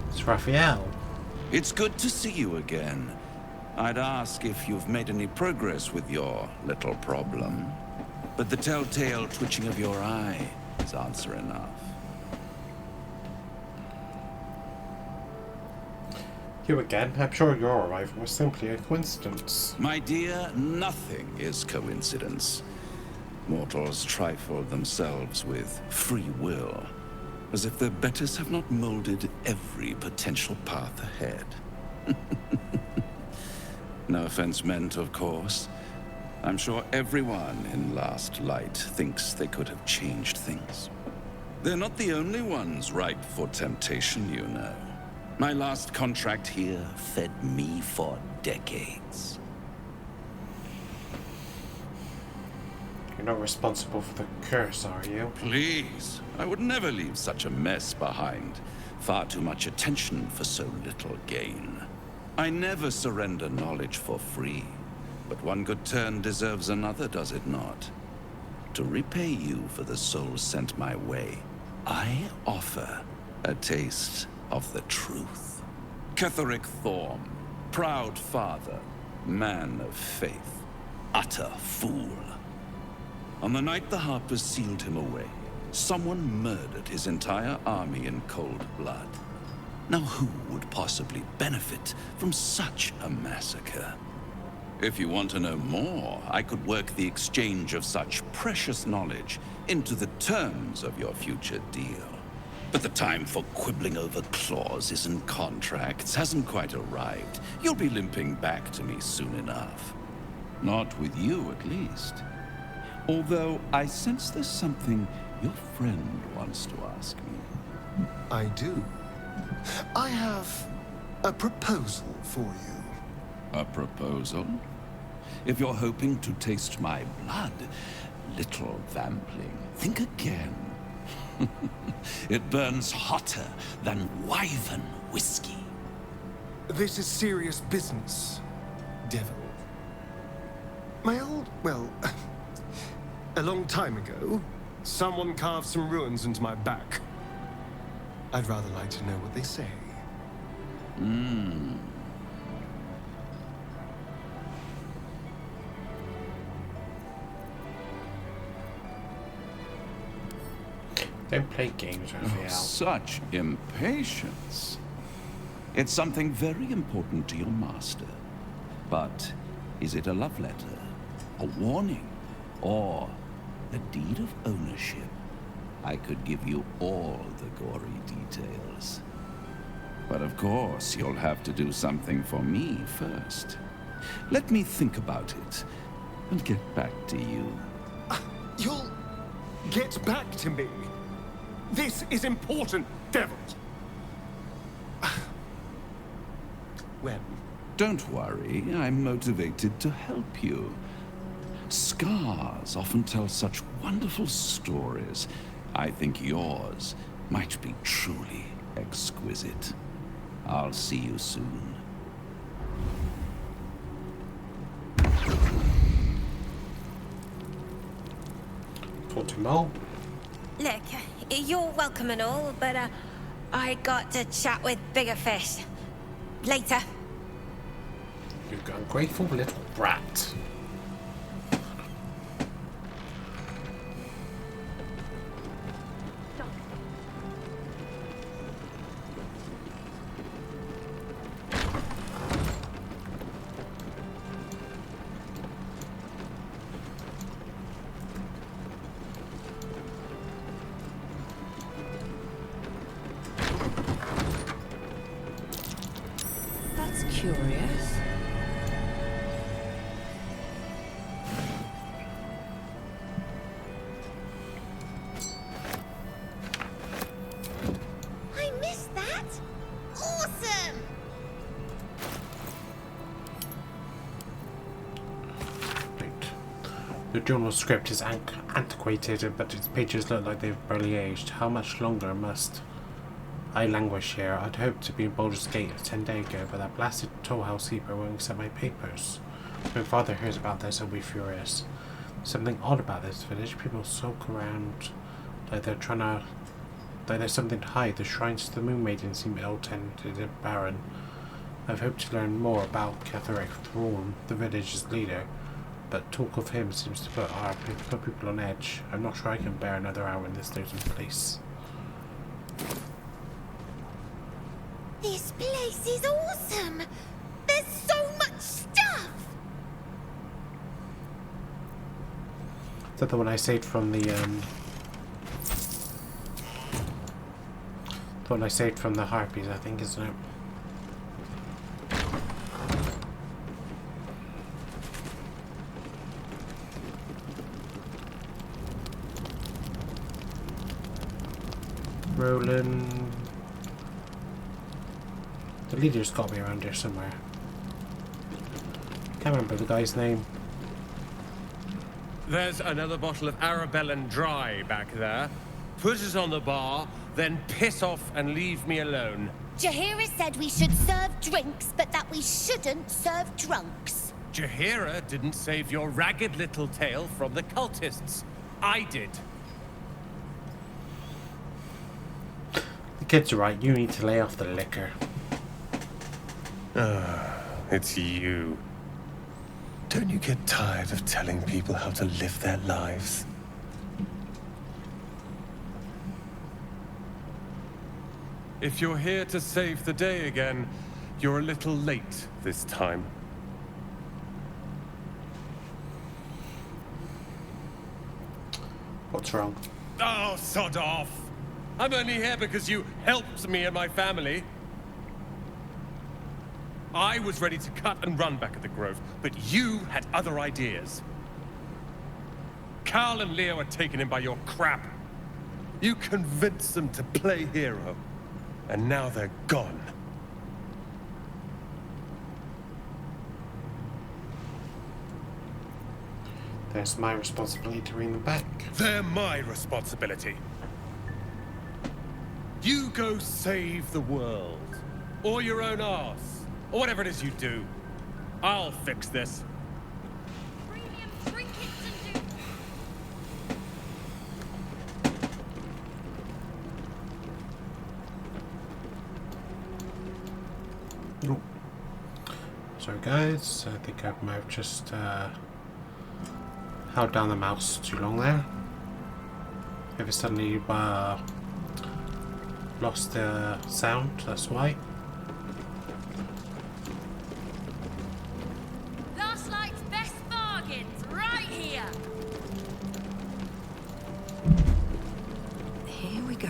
It's Raphael. It's good to see you again. I'd ask if you've made any progress with your little problem. But the telltale twitching of your eye is answer enough. You again? I'm sure your arrival was simply a coincidence. My dear, nothing is coincidence. Mortals trifle themselves with free will, as if their betters have not molded every potential path ahead. No offense meant, of course. I'm sure everyone in Last Light thinks they could have changed things. They're not the only ones ripe for temptation, you know. My last contract here fed me for decades. You're not responsible for the curse, are you? Please, I would never leave such a mess behind. Far too much attention for so little gain. I never surrender knowledge for free. But one good turn deserves another, does it not? To repay you for the soul sent my way, I offer a taste of the truth. Ketheric Thorm, proud father, man of faith, utter fool. On the night the Harpers sealed him away, someone murdered his entire army in cold blood. Now who would possibly benefit from such a massacre? If you want to know more, I could work the exchange of such precious knowledge into the terms of your future deal. But the time for quibbling over clauses and contracts hasn't quite arrived. You'll be limping back to me soon enough. Not with you, at least. Although I sense there's something your friend wants to ask me. I do. I have a proposal for you. A proposal? If you're hoping to taste my blood, little vampling, think again. It burns hotter than wyvern whiskey. This is serious business, devil. Well, a long time ago, someone carved some runes into my back. I'd rather like to know what they say. Don't play games, Raphael. Such impatience. It's something very important to your master. But is it a love letter, a warning, or a deed of ownership? I could give you all the gory details. But of course, you'll have to do something for me first. Let me think about it and get back to you. You'll get back to me? This is important, devil! When? Don't worry, I'm motivated to help you. Scars often tell such wonderful stories. I think yours might be truly exquisite. I'll see you soon. Talk to Mo. Look, you're welcome and all, but I got to chat with bigger fish. Later. You ungrateful little brat. That's curious. I missed that! Awesome! The journal script is antiquated, but its pages look like they've barely aged. How much longer must I languish here? I'd hoped to be in Baldur's Gate 10 days ago, but that blasted toll housekeeper won't accept my papers. If my father hears about this, he'll be furious. Something odd about this village. People sulk around like they're trying to... like there's something to hide. The shrines to the Moon Maiden seem ill-tended and barren. I've hoped to learn more about Catherick Thrawn, the village's leader, but talk of him seems to put people on edge. I'm not sure I can bear another hour in this lonesome place. This place is awesome! There's so much stuff! Is that the one I saved from the one I saved from the harpies, I think, isn't it? Roland. The leader's got to be around here somewhere. Can't remember the guy's name. There's another bottle of Arabellan Dry back there. Put it on the bar, then piss off and leave me alone. Jaheira said we should serve drinks, but that we shouldn't serve drunks. Jaheira didn't save your ragged little tail from the cultists. I did. The kid's right, you need to lay off the liquor. It's you. Don't you get tired of telling people how to live their lives? If you're here to save the day again, you're a little late this time. What's wrong? Oh, sod off! I'm only here because you helped me and my family. I was ready to cut and run back at the Grove, but you had other ideas. Carl and Leo were taken in by your crap. You convinced them to play hero, and now they're gone. There's my responsibility to bring them back. They're my responsibility. You go save the world, or your own arse. Or whatever it is you do. I'll fix this. Sorry guys, I think I might have just held down the mouse too long there. If it suddenly lost the sound, that's why. Last night's best bargains, right here. Here we go.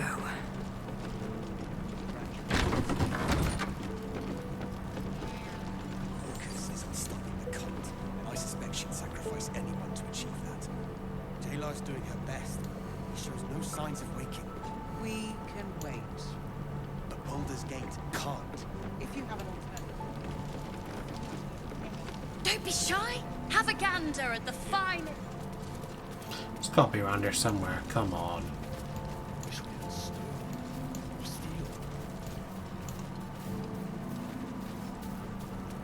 Lucas is stopping the cult, and I suspect she'd sacrifice anyone to achieve that. Taylor's doing her best. He shows no signs of waking. We can wait. But Baldur's Gate can't. If you have an alternative. Don't be shy. Have a gander at the fine. It's got to be around here somewhere. Come on. Wish we had stone or steel.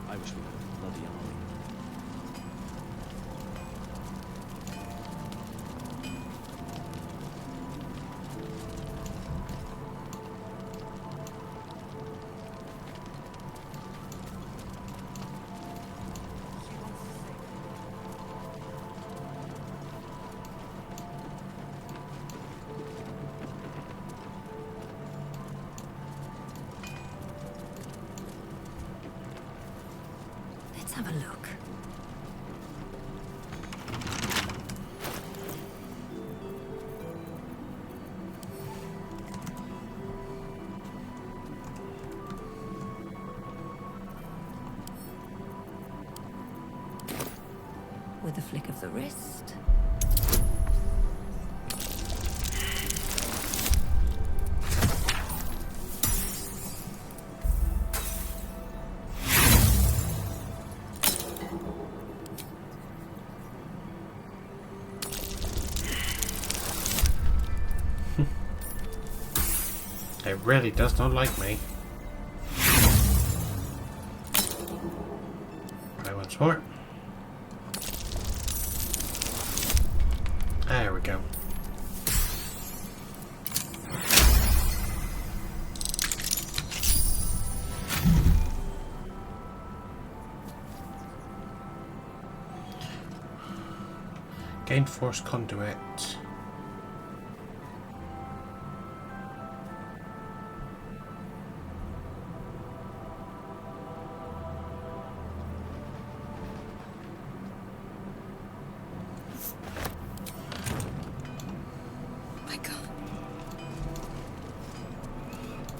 I wish we had a bloody army. Let's have a look. With a flick of the wrist. It really does not like me. Right, once more. There we go. Gain force conduit.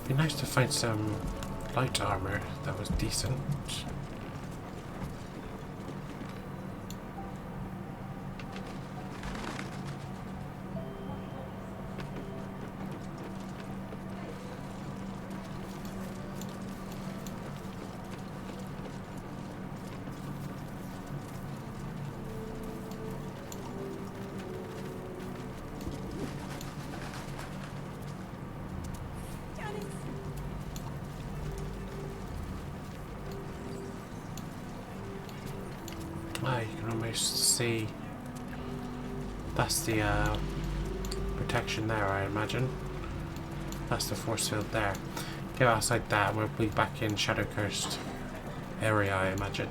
Be nice to find some light armor that was decent. You can almost see that's the protection there, I imagine. That's the force field there. Get outside that, we'll be back in Shadow Cursed area, I imagine.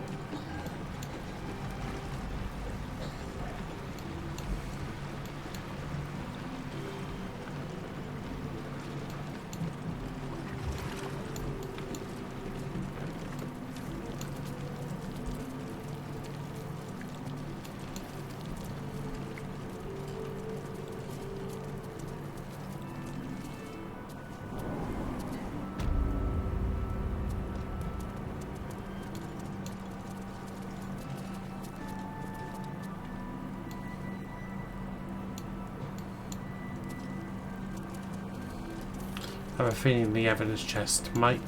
I have a feeling the evidence chest might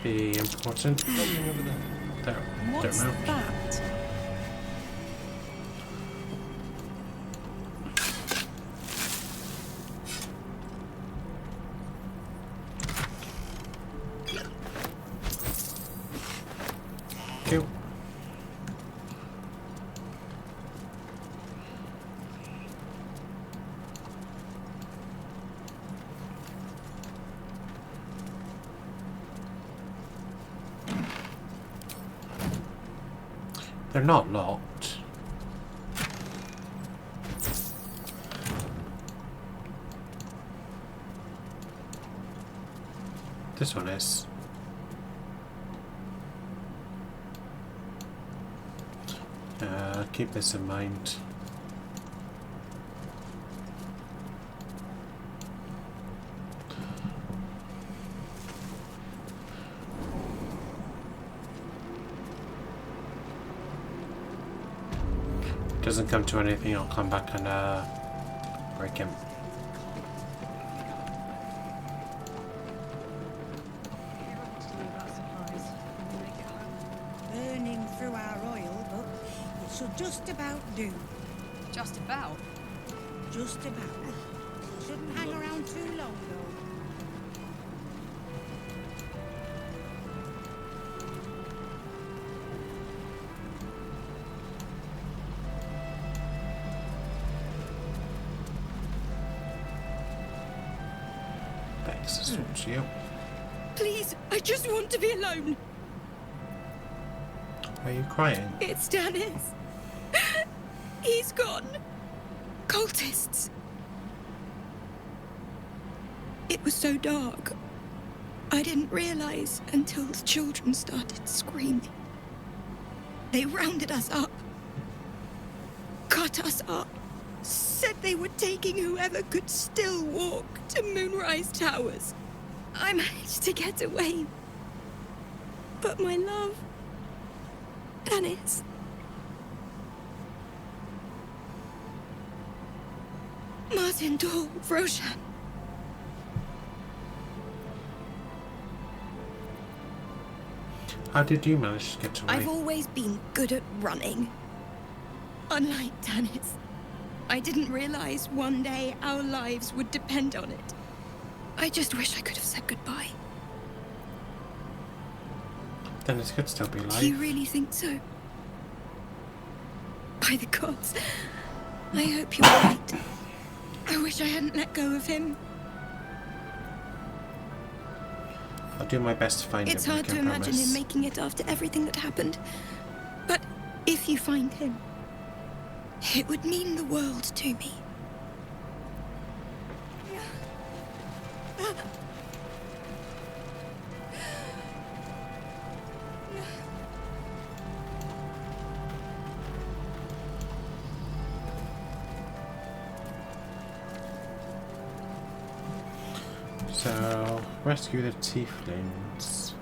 be important. What's that? Cool. They're not locked. This one is. Keep this in mind. Doesn't come to anything, I'll come back and break him. Burning through our oil, but it should just about do. Just about? Just about. Shouldn't hang around too long, though. Thanks, this one's you. Please, I just want to be alone. Are you crying? It's Dennis. He's gone. Cultists. It was so dark. I didn't realize until the children started screaming. They rounded us up. Cut us up. Said they were taking whoever could still walk to Moonrise Towers. I managed to get away. But my love, Dennis. Martin Dahl, Roshan. How did you manage to get away? I've always been good at running. Unlike Dennis, I didn't realize one day our lives would depend on it. I just wish I could have said goodbye. Dennis could still be alive. Do you really think so? By the gods, I hope you're right. I wish I hadn't let go of him. I'll do my best to find him. It's hard to imagine him making it after everything that happened. But if you find him, it would mean the world to me. So, rescue the tieflings.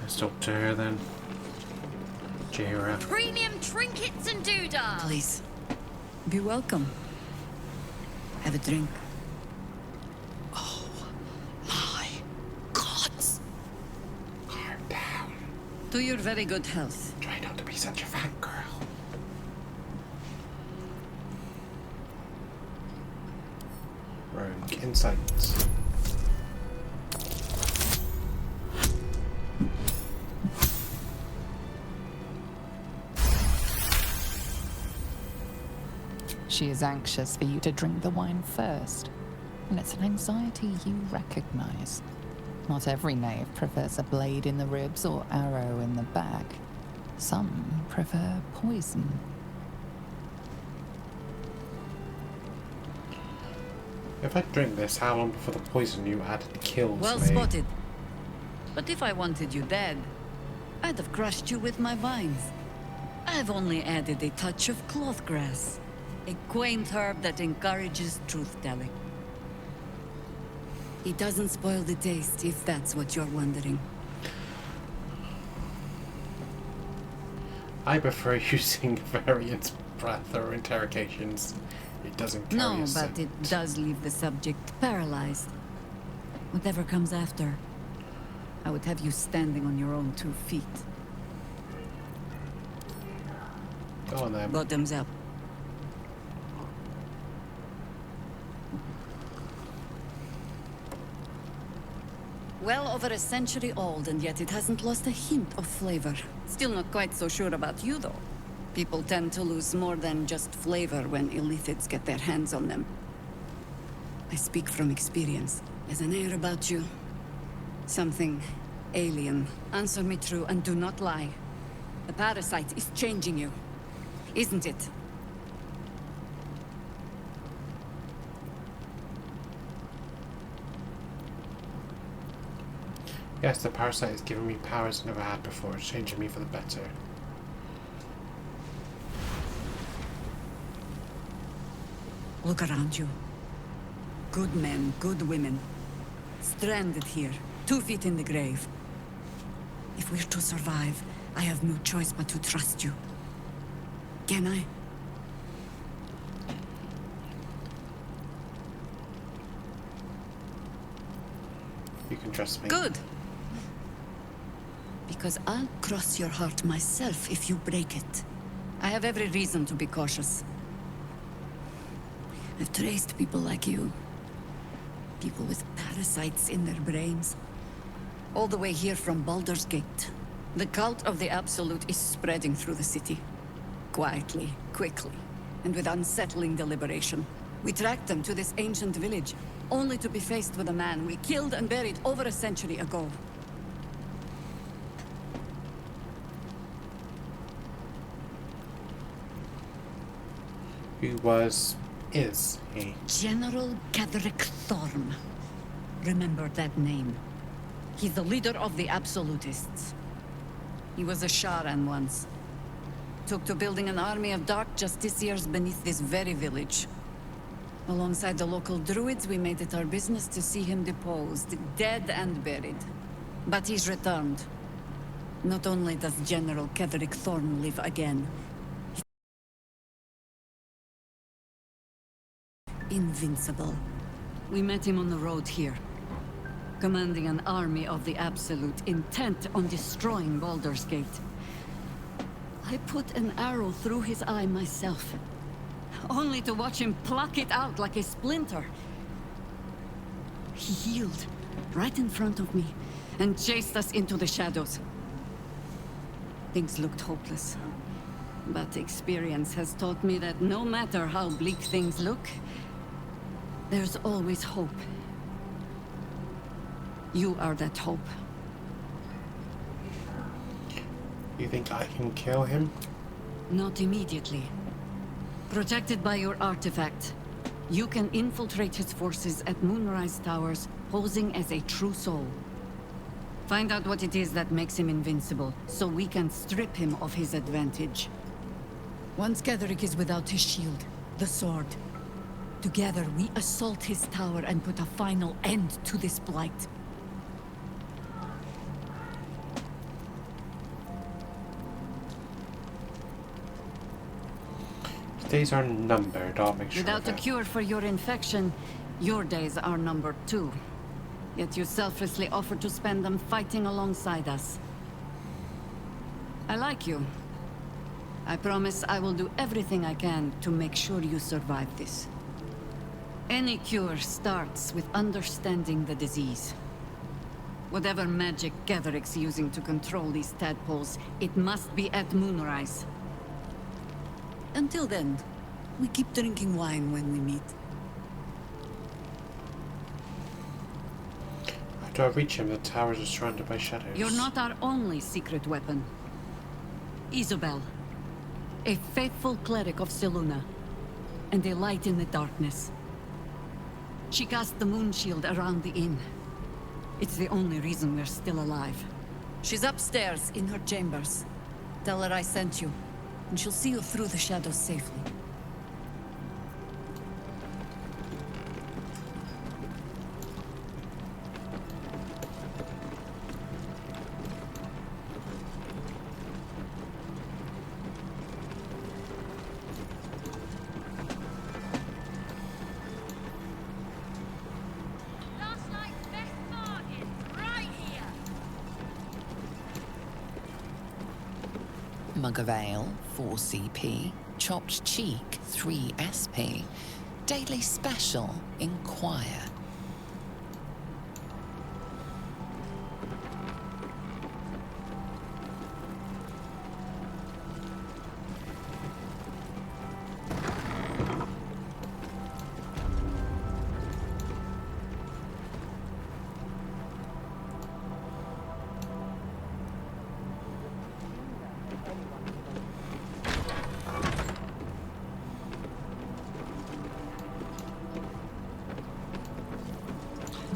Let's talk to her then. Jira. Premium trinkets and doodah. Please, be welcome. Have a drink. Oh, my gods. Calm down. To your very good health. Try not to be such a fangirl. Rogue insights. She is anxious for you to drink the wine first, and it's an anxiety you recognize. Not every knave prefers a blade in the ribs or arrow in the back. Some prefer poison. If I drink this, how long before the poison you added kills Well me? spotted. But if I wanted you dead, I'd have crushed you with my vines. I've only added a touch of cloth grass. A quaint herb that encourages truth-telling. It doesn't spoil the taste, if that's what you're wondering. I prefer using variant breath or interrogations. It doesn't carry No, a but scent. it does leave the subject paralyzed. Whatever comes after, I would have you standing on your own 2 feet. Go on then. Bottoms up. Well over a century old, and yet it hasn't lost a hint of flavor. Still not quite so sure about you, though. People tend to lose more than just flavor when illithids get their hands on them. I speak from experience. There's an air about you. Something alien. Answer me true and do not lie. The parasite is changing you, isn't it? Yes, the parasite is giving me powers I never had before, changing me for the better. Look around you. Good men, good women. Stranded here, 2 feet in the grave. If we're to survive, I have no choice but to trust you. Can I? You can trust me. Good. Because I'll cross your heart myself if you break it. I have every reason to be cautious. I've traced people like you. People with parasites in their brains. All the way here from Baldur's Gate. The cult of the Absolute is spreading through the city. Quietly, quickly, and with unsettling deliberation. We tracked them to this ancient village, only to be faced with a man we killed and buried over a century ago. Who is he? General Ketherick Thorm. Remember that name. He's the leader of the Absolutists. He was a Sharan once. Took to building an army of dark justiciars beneath this very village. Alongside the local druids, we made it our business to see him deposed, dead and buried. But he's returned. Not only does General Ketherick Thorm live again, invincible. We met him on the road here, commanding an army of the Absolute, intent on destroying Baldur's Gate. I put an arrow through his eye myself, only to watch him pluck it out like a splinter. He healed, right in front of me, and chased us into the shadows. Things looked hopeless, but experience has taught me that no matter how bleak things look, there's always hope. You are that hope. You think I can kill him? Not immediately. Protected by your artifact, you can infiltrate his forces at Moonrise Towers, posing as a true soul. Find out what it is that makes him invincible, so we can strip him of his advantage. Once Ketherick is without his shield, the sword, together we assault his tower and put a final end to this blight. Days are numbered, I'll make sure Without of a it. cure for your infection, your days are numbered too. Yet you selflessly offer to spend them fighting alongside us. I like you. I promise I will do everything I can to make sure you survive this. Any cure starts with understanding the disease. Whatever magic Ketherick's using to control these tadpoles, it must be at Moonrise. Until then, we keep drinking wine when we meet. After I reach him, the towers are surrounded by shadows. You're not our only secret weapon. Isabel, a faithful cleric of Selûne, and a light in the darkness. She cast the moon shield around the inn. It's the only reason we're still alive. She's upstairs in her chambers. Tell her I sent you, and she'll see you through the shadows safely. Mug of ale, 4 CP. Chopped cheek, 3 SP. Daily special, inquire.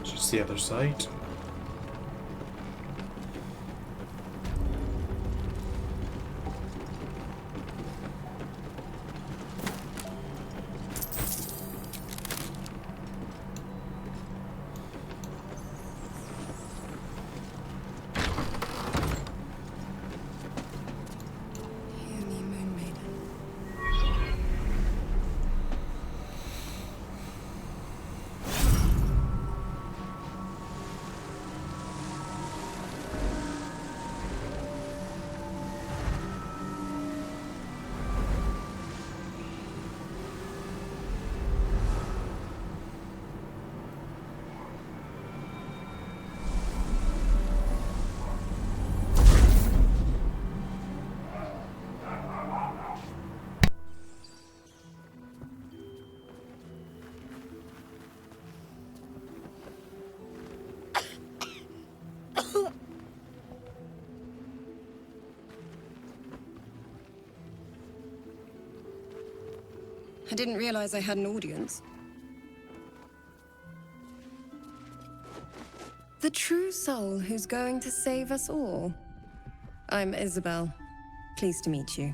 Just the other side. I didn't realize I had an audience. The true soul who's going to save us all. I'm Isabel. Pleased to meet you.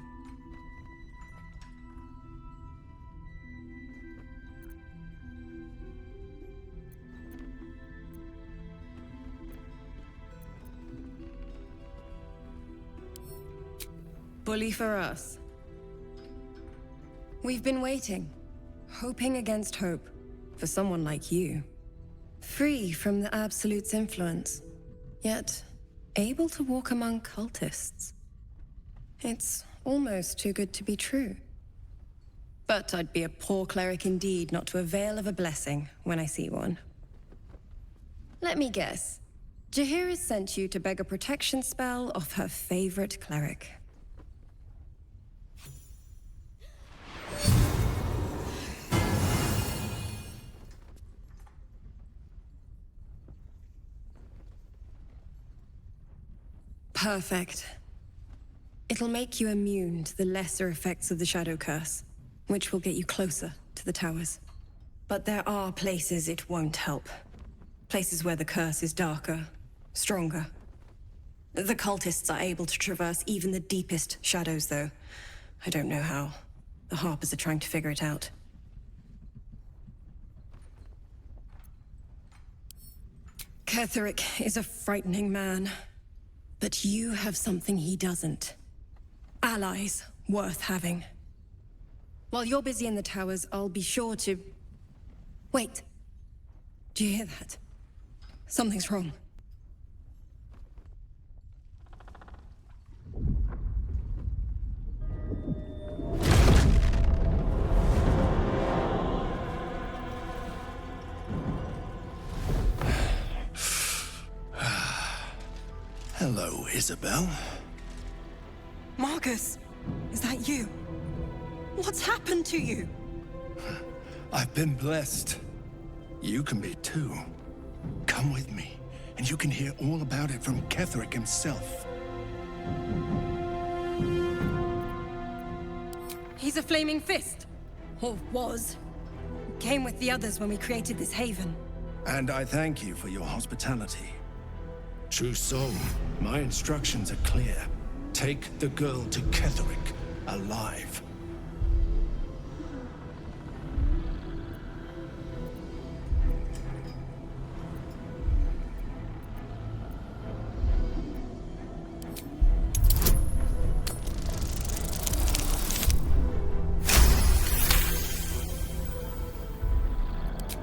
Bully for us. We've been waiting, hoping against hope, for someone like you. Free from the Absolute's influence, yet able to walk among cultists. It's almost too good to be true. But I'd be a poor cleric indeed not to avail of a blessing when I see one. Let me guess. Jaheira's sent you to beg a protection spell off her favorite cleric. Perfect. It'll make you immune to the lesser effects of the Shadow Curse, which will get you closer to the towers. But there are places it won't help. Places where the curse is darker, stronger. The cultists are able to traverse even the deepest shadows, though. I don't know how. The Harpers are trying to figure it out. Ketheric is a frightening man. But you have something he doesn't. Allies worth having. While you're busy in the towers, I'll be sure to... Wait. Do you hear that? Something's wrong. Hello, Isabel. Marcus, is that you? What's happened to you? I've been blessed. You can be too. Come with me, and you can hear all about it from Ketheric himself. He's a flaming fist. Or was. Came with the others when we created this haven. And I thank you for your hospitality. True soul, my instructions are clear. Take the girl to Ketheric, alive.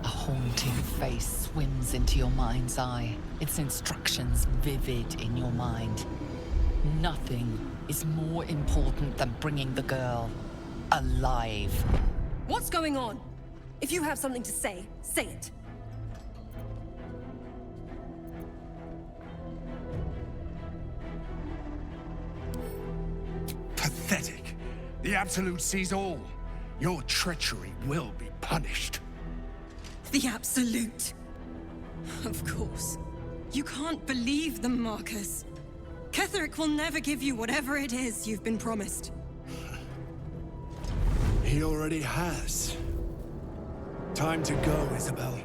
A haunting face swims into your mind's eye, its instructions vivid in your mind. Nothing is more important than bringing the girl alive. What's going on? If you have something to say, say it. Pathetic. The Absolute sees all. Your treachery will be punished. The Absolute. Of course. You can't believe them, Marcus. Ketherick will never give you whatever it is you've been promised. He already has. Time to go, Isabel.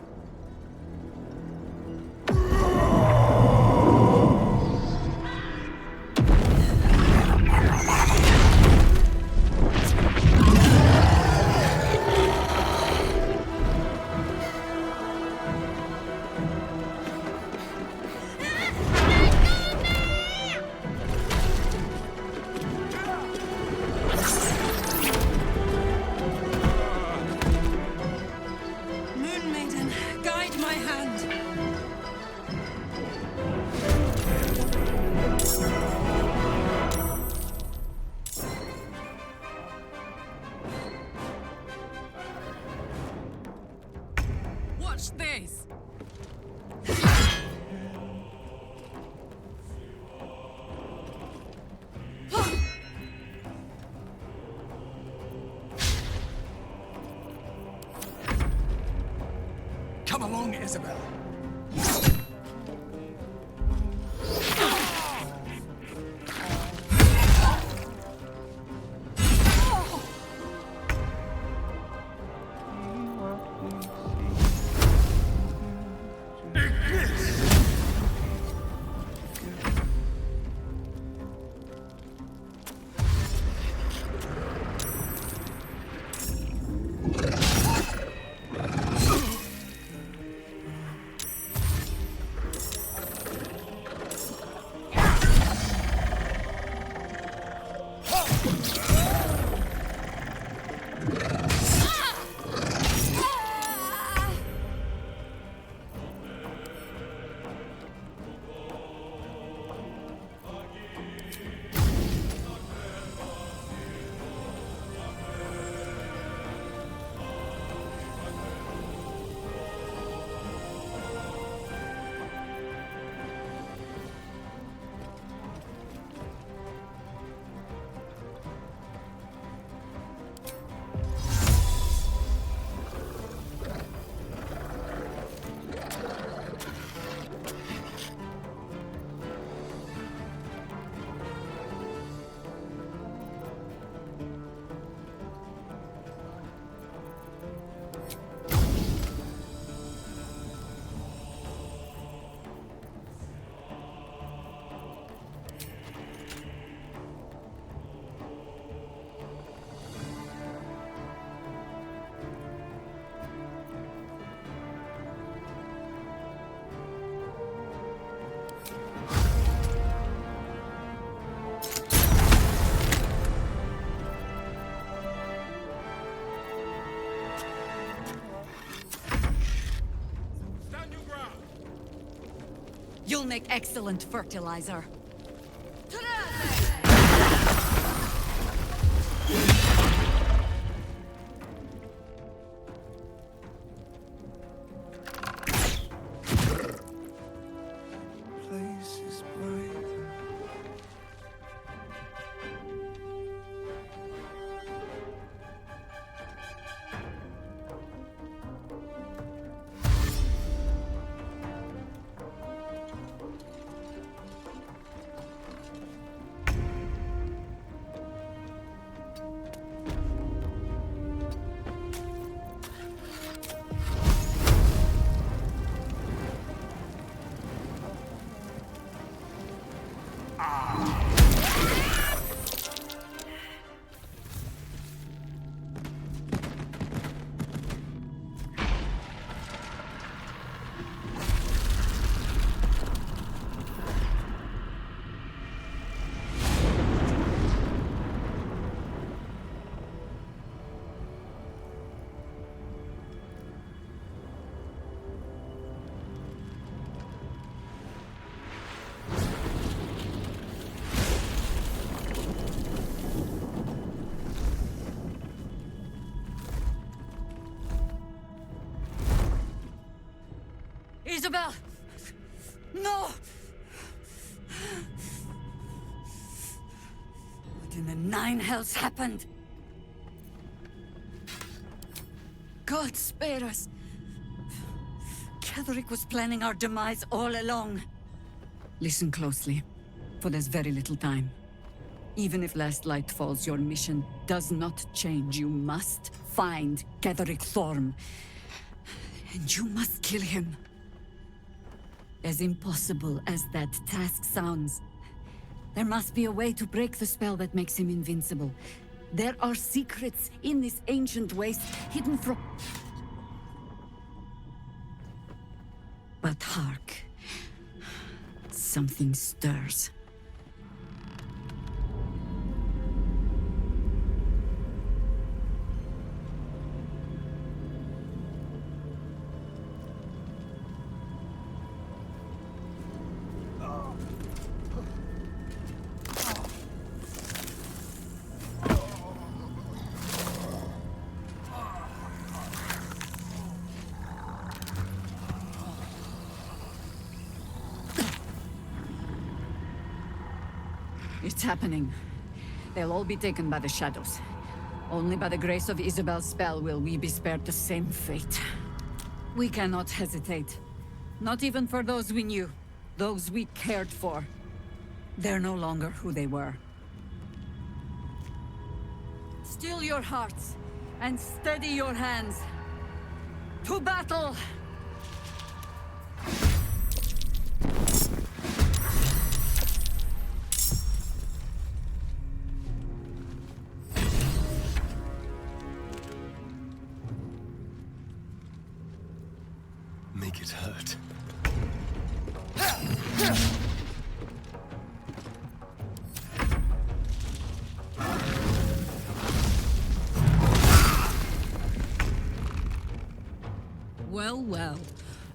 Moon Maiden, guide my hand. Watch this! Come along, Isabel. You'll make excellent fertilizer. Place is bright. Isabel! No! What in the nine hells happened? God spare us. Ketheric was planning our demise all along. Listen closely, for there's very little time. Even if last light falls, your mission does not change. You must find Ketheric Thorm. And you must kill him. As impossible as that task sounds, there must be a way to break the spell that makes him invincible. There are secrets in this ancient waste hidden from... But hark. Something stirs. It's happening. They'll all be taken by the shadows. Only by the grace of Isabel's spell will we be spared the same fate. We cannot hesitate. Not even for those we knew. Those we cared for. They're no longer who they were. Still your hearts, and steady your hands. To battle! Make it hurt. Well, well.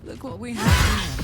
Look what we have here.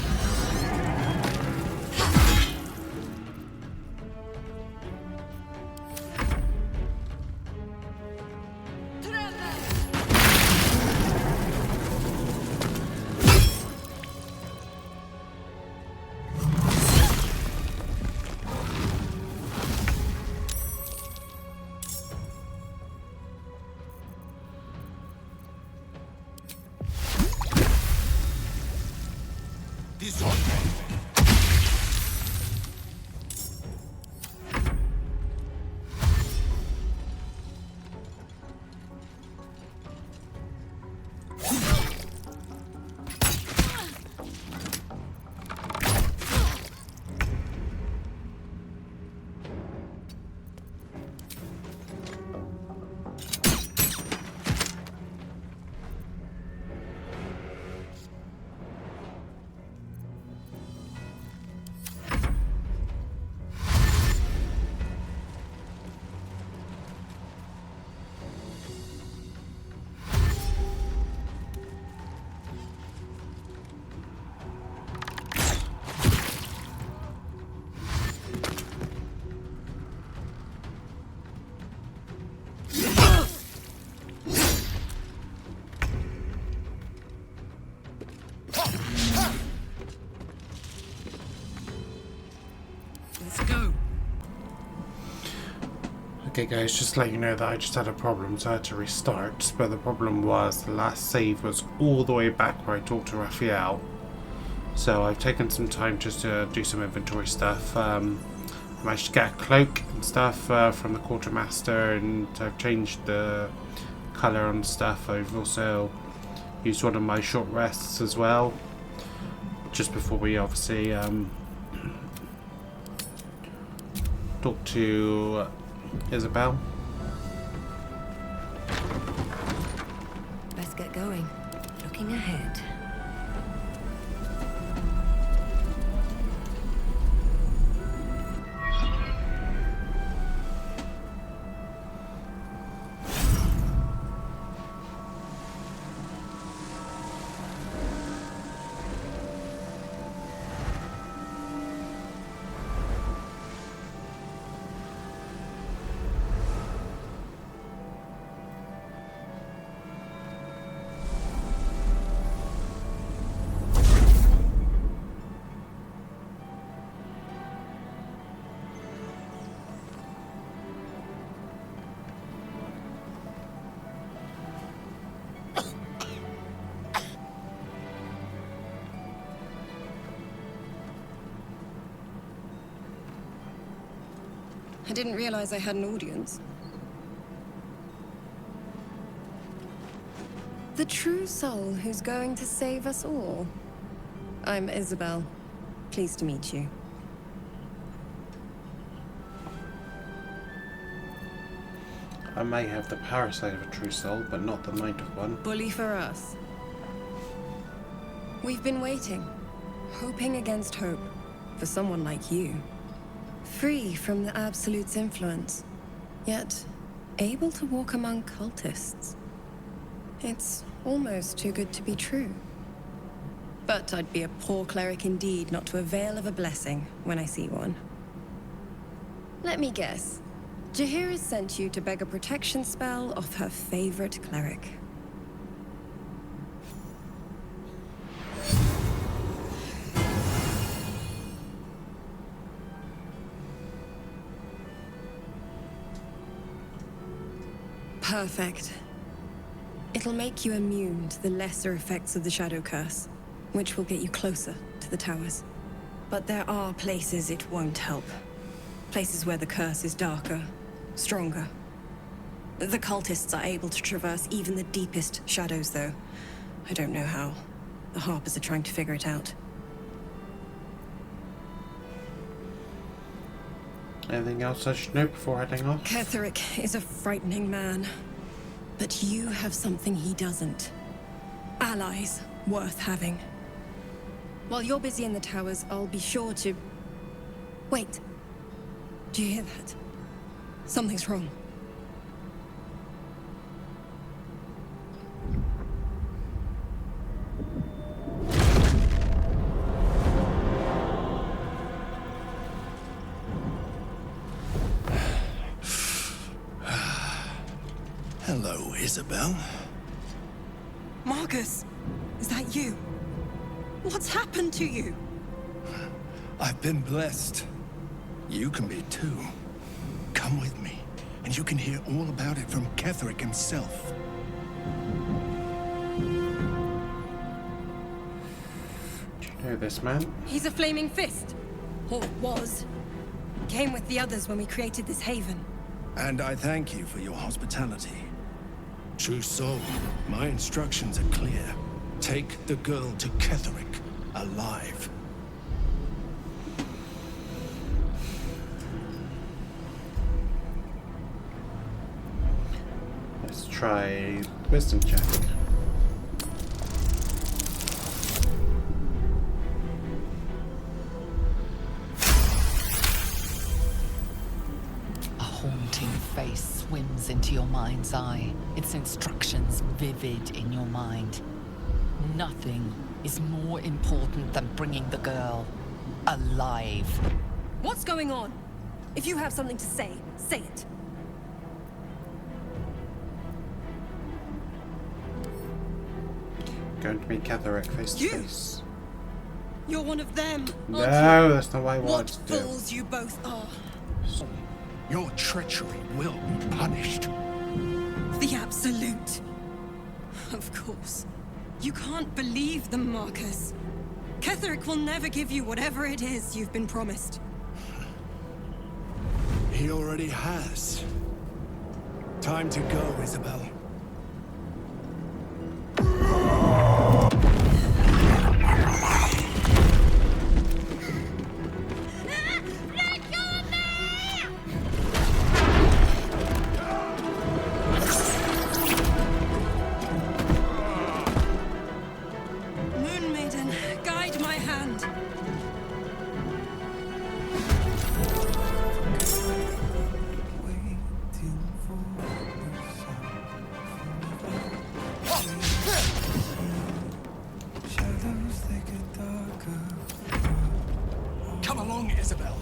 Okay guys, just to let you know that I just had a problem, so I had to restart, but the problem was the last save was all the way back where I talked to Raphael. So I've taken some time just to do some inventory stuff. I managed to get a cloak and stuff from the quartermaster, and I've changed the colour on stuff. I've also used one of my short rests as well, just before we obviously talk to Isabel. Best get going. Looking ahead. didn't realize I had an audience. The true soul who's going to save us all. I'm Isabel. Pleased to meet you. I may have the parasite of a true soul, but not the mind of one. Bully for us. We've been waiting, hoping against hope, for someone like you. Free from the Absolute's influence, yet able to walk among cultists. It's almost too good to be true. But I'd be a poor cleric indeed not to avail of a blessing when I see one. Let me guess. Jaheira has sent you to beg a protection spell off her favorite cleric. Perfect. It'll make you immune to the lesser effects of the Shadow Curse, which will get you closer to the towers. But there are places it won't help. Places where the curse is darker, stronger. The cultists are able to traverse even the deepest shadows, though. I don't know how. The Harpers are trying to figure it out. Anything else I should know before heading off? Ketherick is a frightening man. But you have something he doesn't. Allies worth having. While you're busy in the towers, I'll be sure to... Wait. Do you hear that? Something's wrong. Hello, Isabel. Marcus, is that you? What's happened to you? I've been blessed. You can be too. Come with me, and you can hear all about it from Ketherick himself. Do you know this man? He's a flaming fist. Or was. Came with the others when we created this haven. And I thank you for your hospitality. True soul, my instructions are clear. Take the girl to Ketherick, alive. Let's try wisdom check. A haunting face swims into your mind's eye, its instructions vivid in your mind. Nothing is more important than bringing the girl alive. What's going on? If you have something to say, say it. Going to meet Ketherick face to face. You're one of them, No, aren't you? that's not what I What wanted to do. fools you both are. Your treachery will be punished. The Absolute. Of course. You can't believe them, Marcus. Ketherick will never give you whatever it is you've been promised. He already has. Time to go, Isabel. Moon Maiden, guide my hand. Come along, Isabel.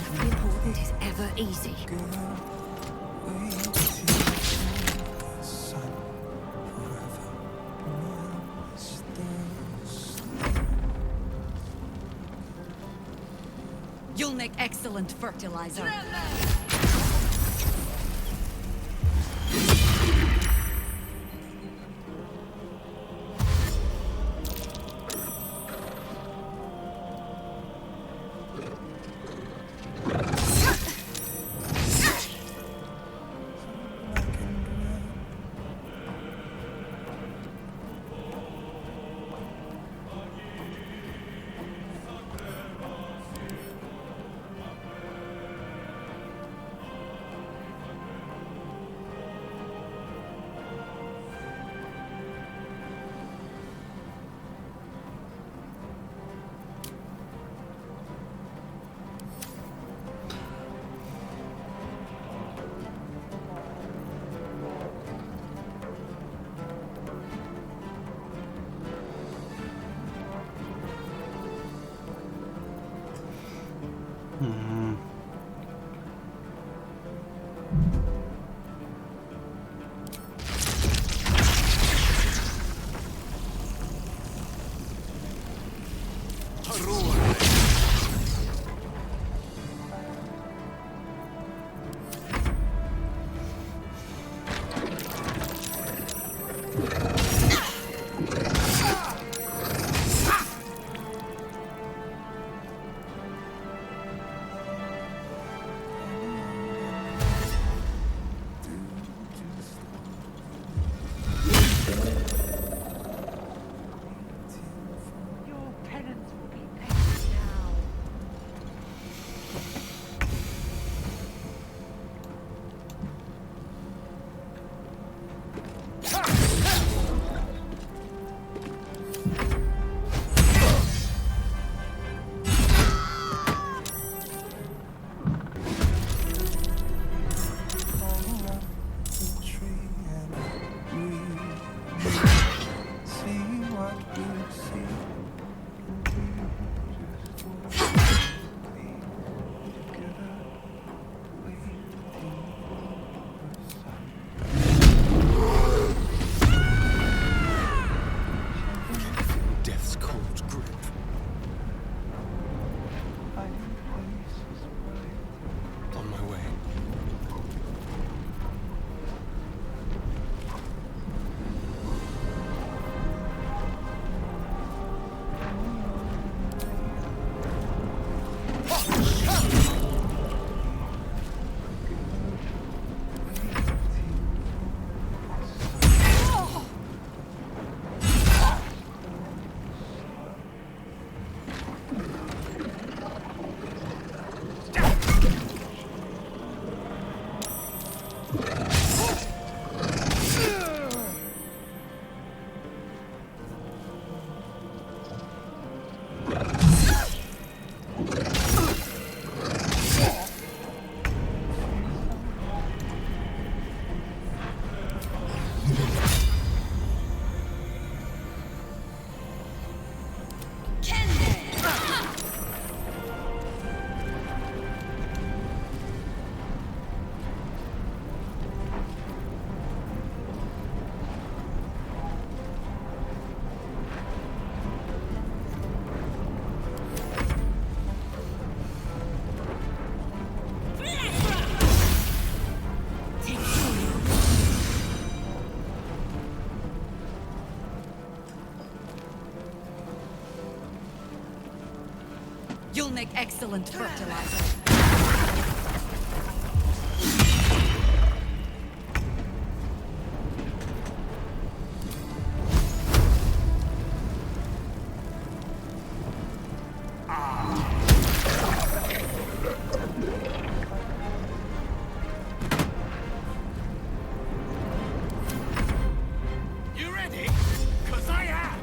The important is ever easy. You'll make excellent fertilizer. You'll make excellent fertilizer. You ready? 'Cause I am!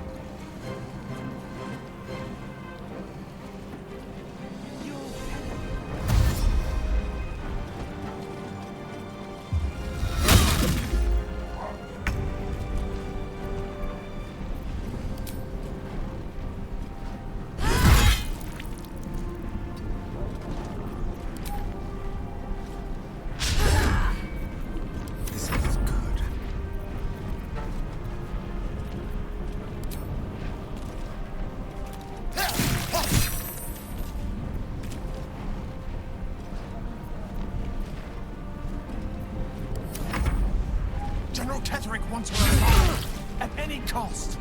Pharaoh Ketheric wants her alive, at any cost.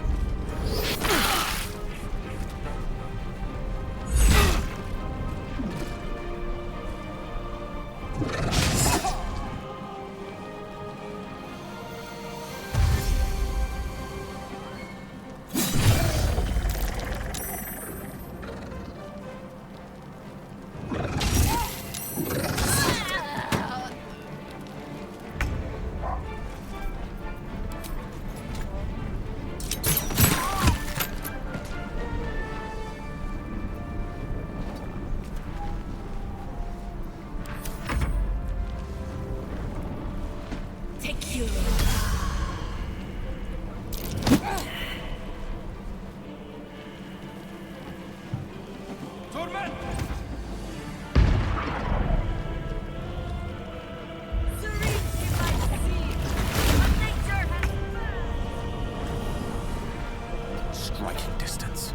Striking distance.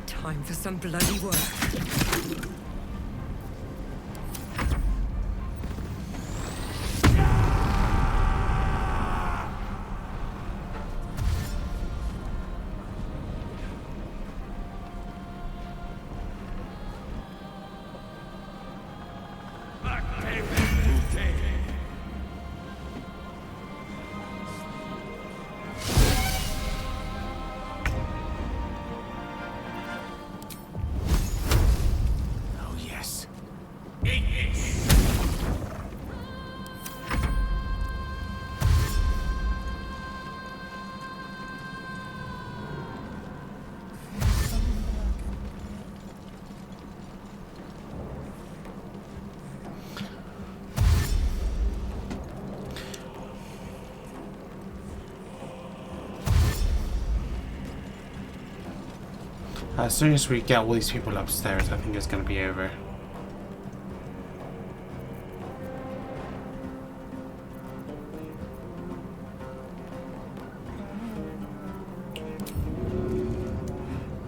Time for some bloody work. As soon as we get all these people upstairs, I think it's going to be over.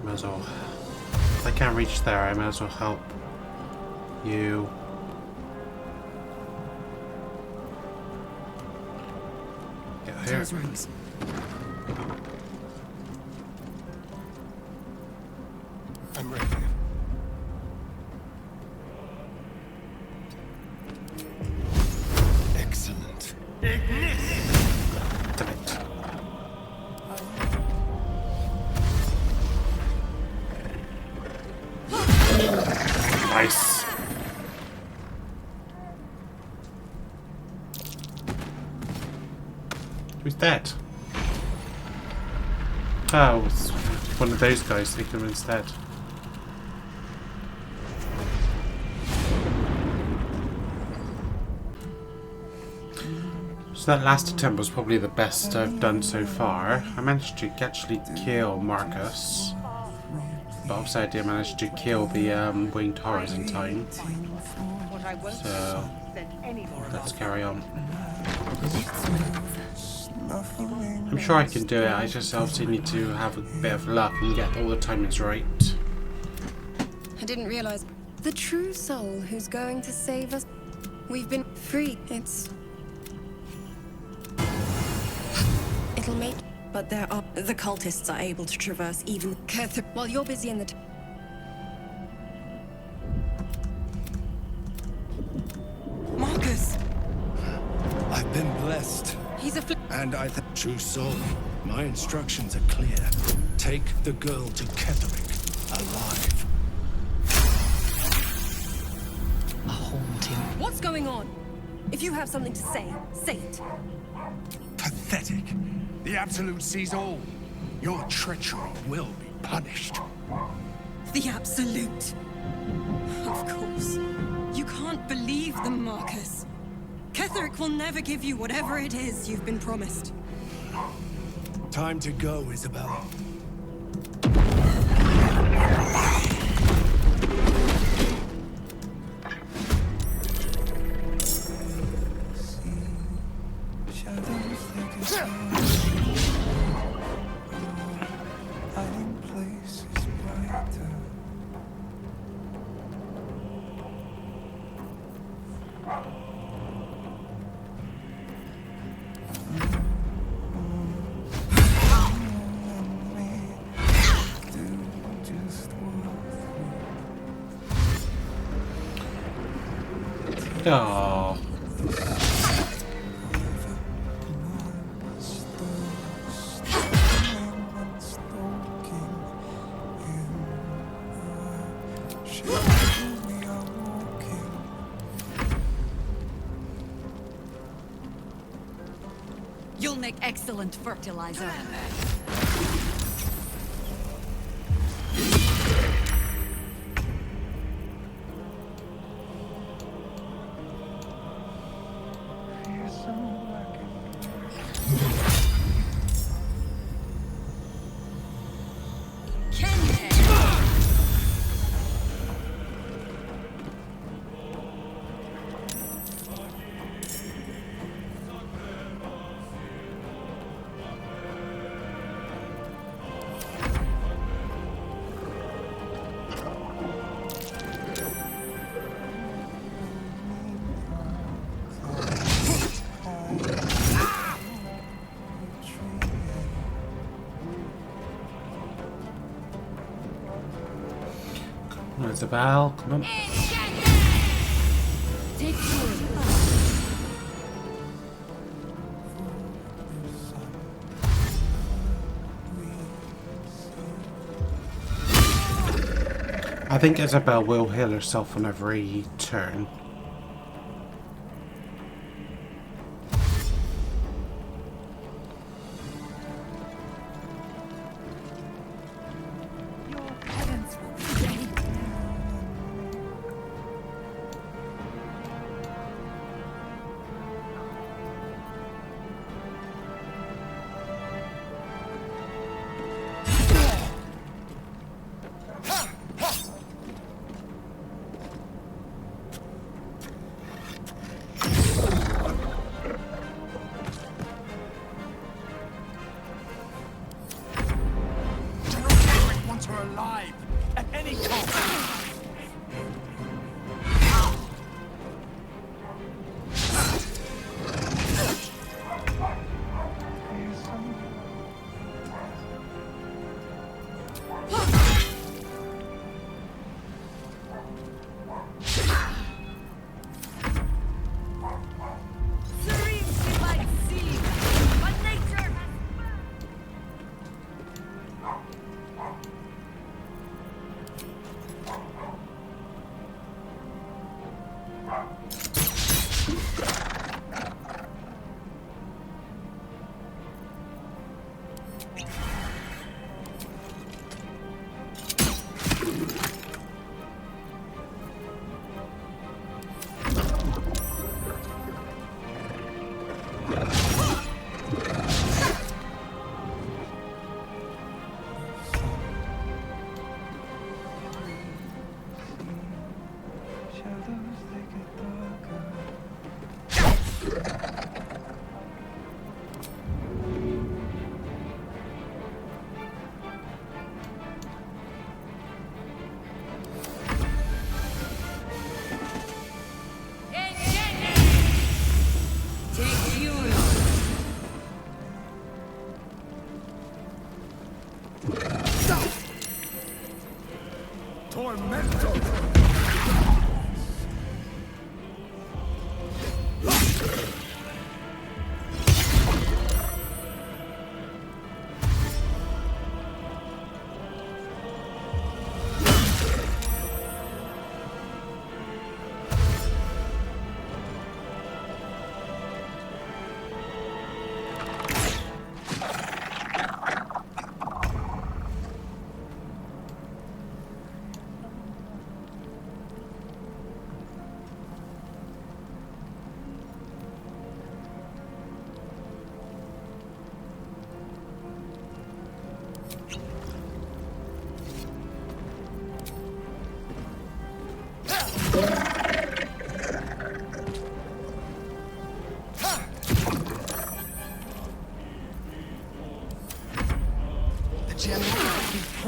Might as well. If I can't reach there, I might as well help you. Get here. Those rings. I'm ready. Excellent. Damn it. Nice. Who's that? Oh, it's one of those guys taking him instead. So that last attempt was probably the best I've done so far. I managed to actually kill Marcus. But obviously I did manage to kill the winged horrors in time. So let's carry on. I'm sure I can do it, I just obviously need to have a bit of luck and get all the timings right. I didn't realize the true soul who's going to save us. We've been free. It'll make. But the cultists are able to traverse even while you're busy in the. Marcus! I've been blessed. He's a and true soul. My instructions are clear. Take the girl to Ketherick, alive. A haunting. What's going on? If you have something to say, say it. Pathetic. The Absolute sees all. Your treachery will be punished. The Absolute. Of course. You can't believe them, Marcus. Ketherick will never give you whatever it is you've been promised. Time to go, Isabel. Oh. You'll make excellent fertilizer. Isabel, come on. Take I think Isabel will heal herself on every turn.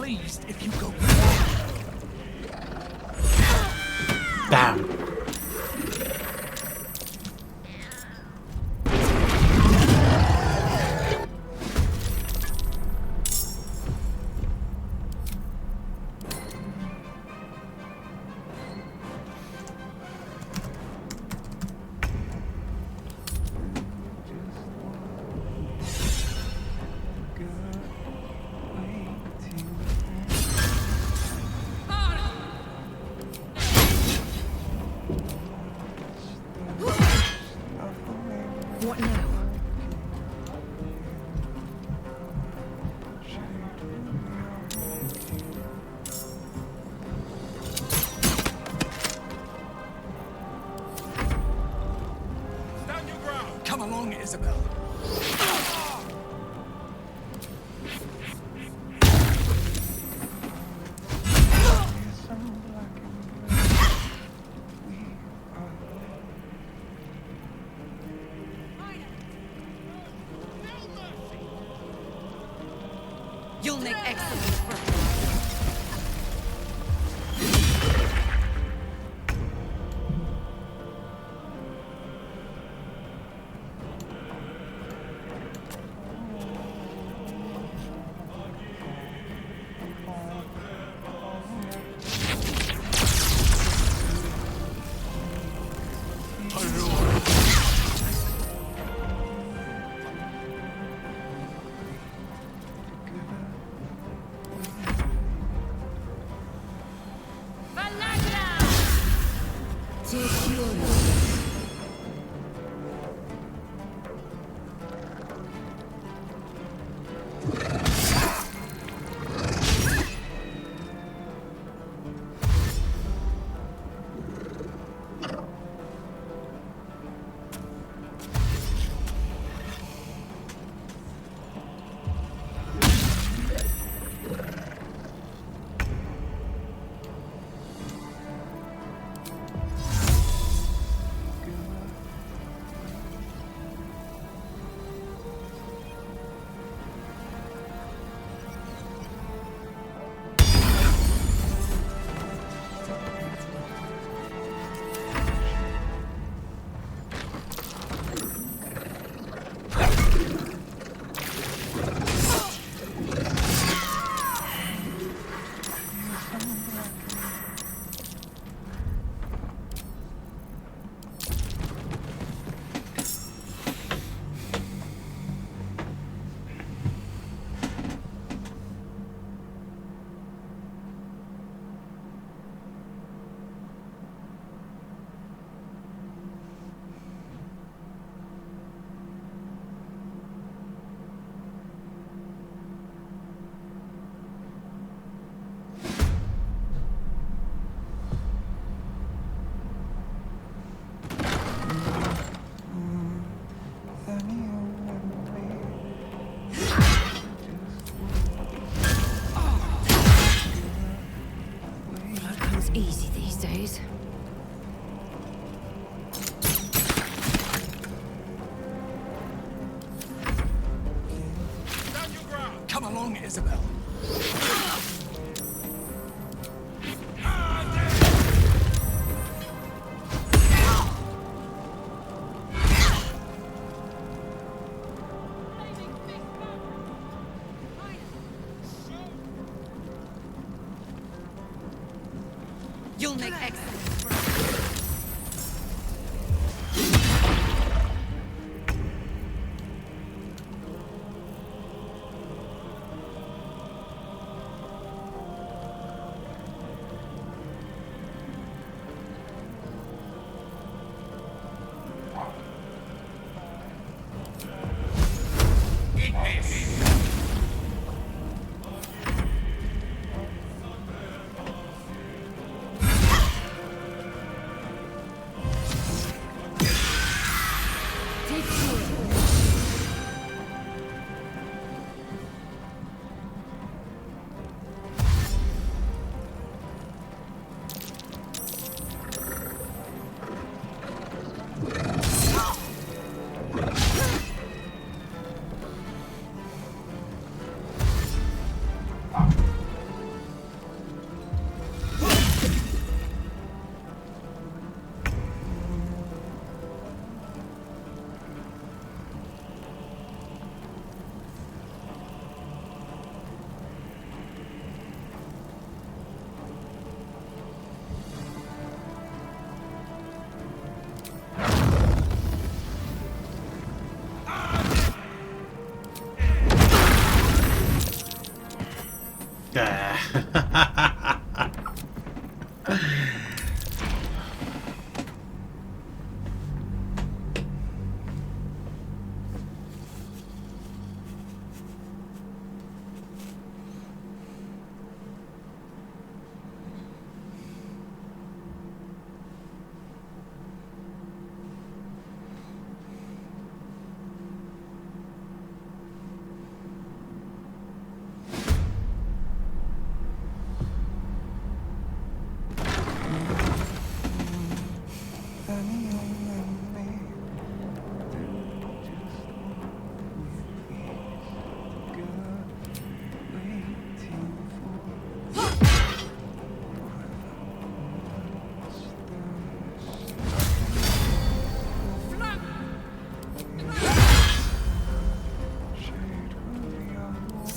pleased if you go. Damn. What now? Stand your ground. Come along, Isabel. You'll make excellent friends. Easy these days. Stand your ground. Come along, Isabel. You'll make excellent friends.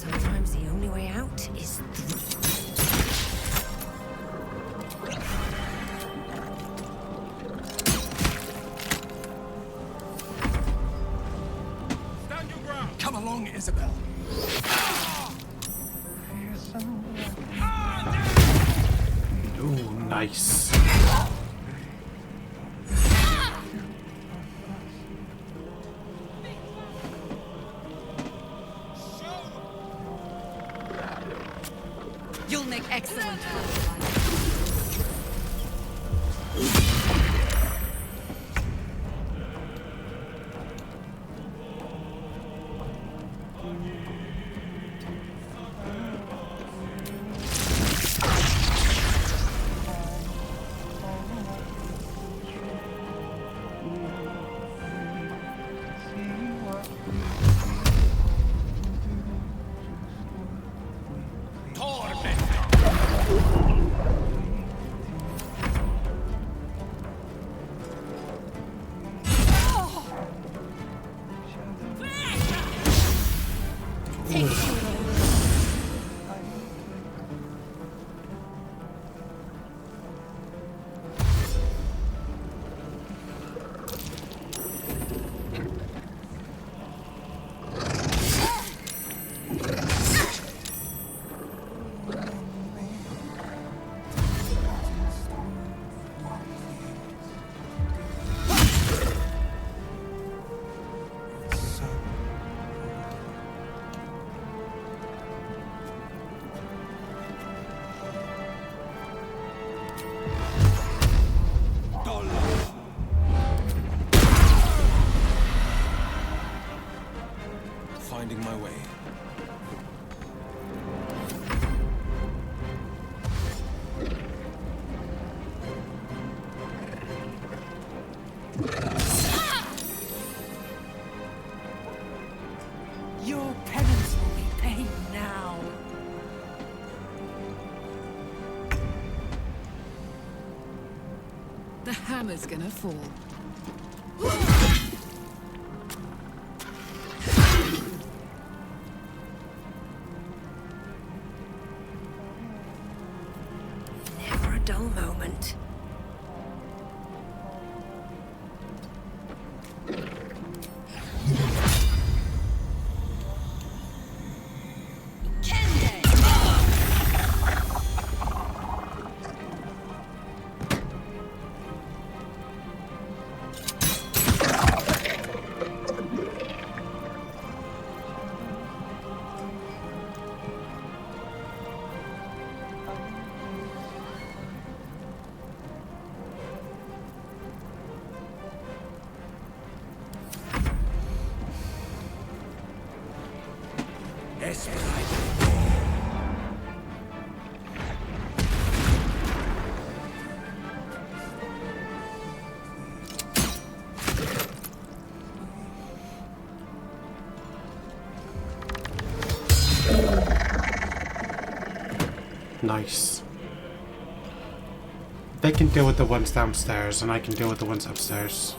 Sometimes the only way out is through. Come along, Isabel. Ooh, nice. You'll make excellent Finding my way. Your penance will be paid now. The hammer's gonna fall. Never a dull moment. Nice. They can deal with the ones downstairs, and I can deal with the ones upstairs.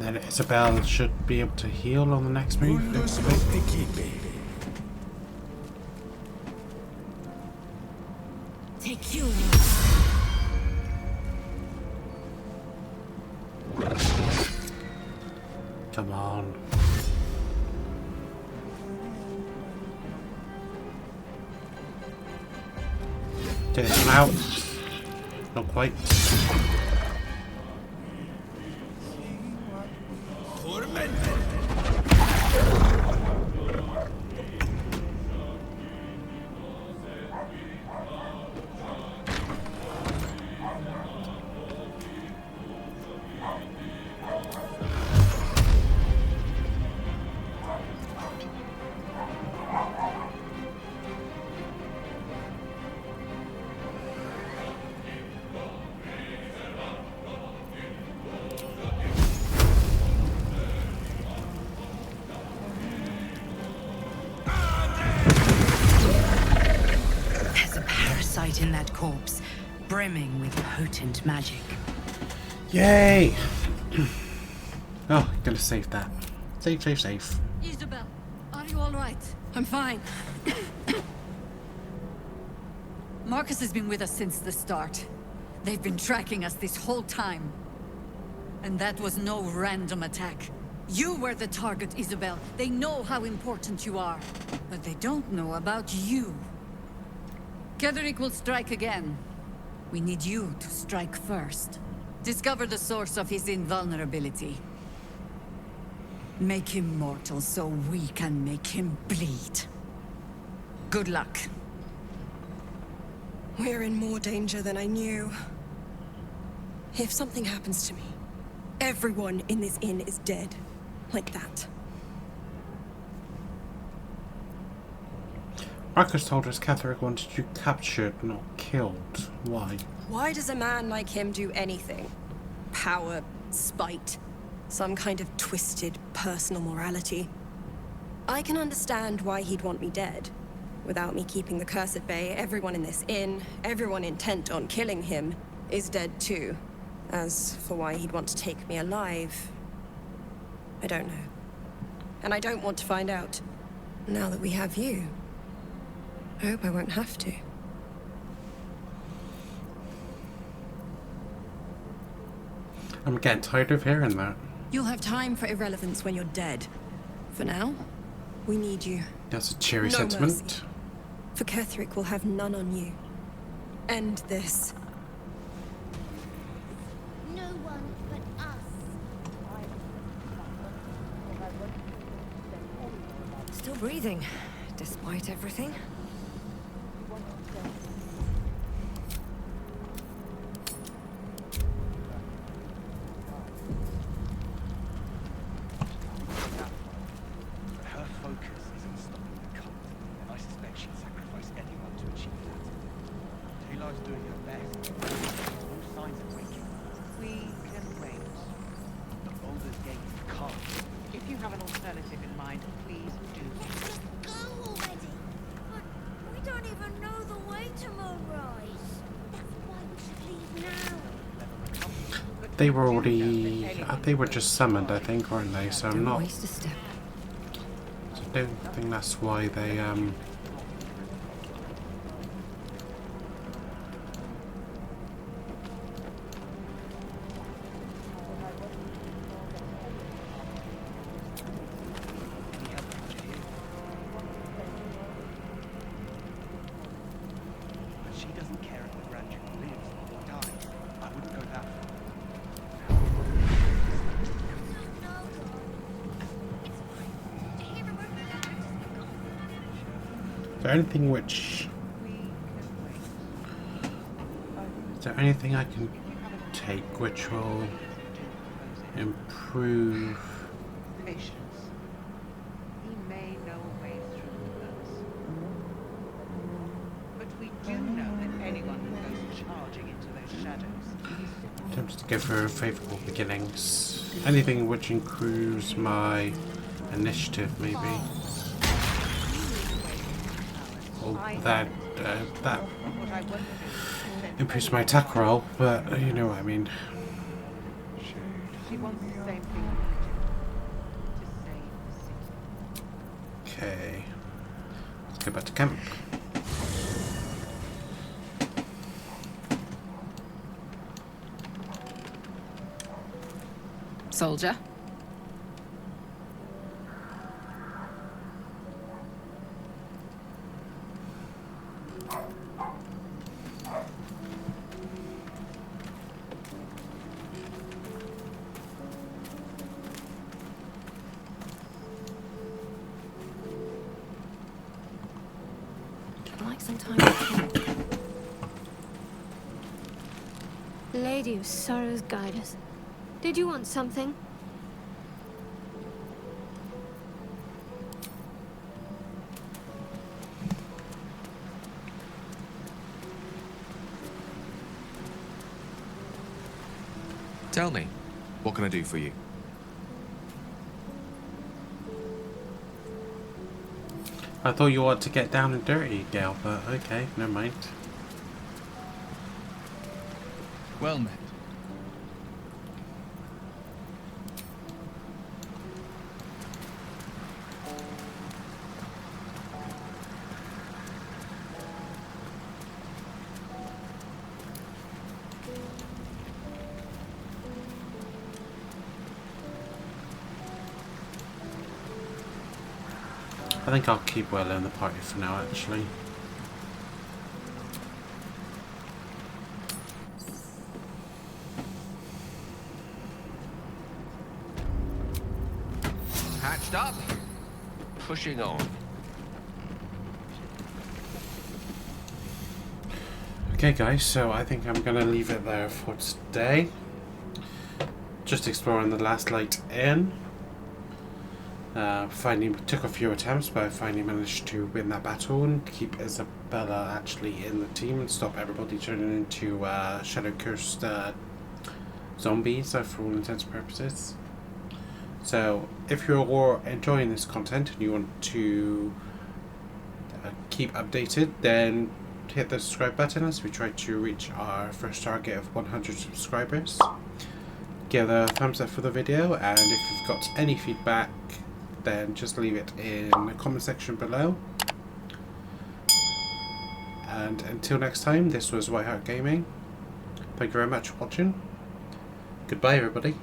then Isabel should be able to heal on the next move. Take you. Come on. Get it out. Not quite. In that corpse, brimming with potent magic. Yay! Oh, gotta save that. Save. Isabel, are you all right? I'm fine. Marcus has been with us since the start. They've been tracking us this whole time. And that was no random attack. You were the target, Isabel. They know how important you are. But they don't know about you. Ketheric will strike again. We need you to strike first. Discover the source of his invulnerability. Make him mortal so we can make him bleed. Good luck. We're in more danger than I knew. If something happens to me, everyone in this inn is dead. Like that. Marcus told us Ketheric wanted you captured, not killed. Why? Why does a man like him do anything? Power, spite, some kind of twisted personal morality. I can understand why he'd want me dead. Without me keeping the curse at bay, everyone in this inn, everyone intent on killing him, is dead too. As for why he'd want to take me alive, I don't know. And I don't want to find out. Now that we have you, I hope I won't have to. I'm getting tired of hearing that. You'll have time for irrelevance when you're dead. For now, we need you. That's a cheery No sentiment. mercy. For Ketheric will have none on you. End this. No one but us. Still breathing, despite everything. Her focus is on stopping the cult, and I suspect she'd sacrifice anyone to achieve that. Taylor's doing her best. No signs of waking. We can wait. The Baldur's Gate can't. If you have an alternative in mind, please do. Go already. But we don't even know the way to Moonrise. That's why we should leave now. They were already... they were just summoned, I think, weren't they? So I'm not... Waste a step. I don't think that's why they, But she doesn't care if the grandchild lives or dies. I wouldn't go that far. Is there anything which... Is there anything I can take which will improve... Patience. He may know a way through us. But we do know that anyone who goes charging into those shadows. Attempts to give her favourable beginnings. Anything which improves my initiative, maybe. Or that improves my attack roll, but you know what I mean. She wants the same thing. Okay. Let's go back to camp. Soldier. I'd like some time to think. Lady of Sorrows, guide us. Did you want something? Tell me, what can I do for you? I thought you wanted to get down and dirty, gal, but okay, never mind. Well met. I think I'll keep Wella in the party for now, actually. Hatched up, pushing on. Okay guys, so I think I'm gonna leave it there for today. Just exploring the last light inn. Took a few attempts, but I finally managed to win that battle and keep Isabella actually in the team and stop everybody turning into shadow cursed zombies for all intents and purposes. So if you're enjoying this content and you want to keep updated, then hit the subscribe button as we try to reach our first target of 100 subscribers. Give a thumbs up for the video, and if you've got any feedback, then just leave it in the comment section below. And until next time, this was Whiteheart Gaming. Thank you very much for watching. Goodbye everybody.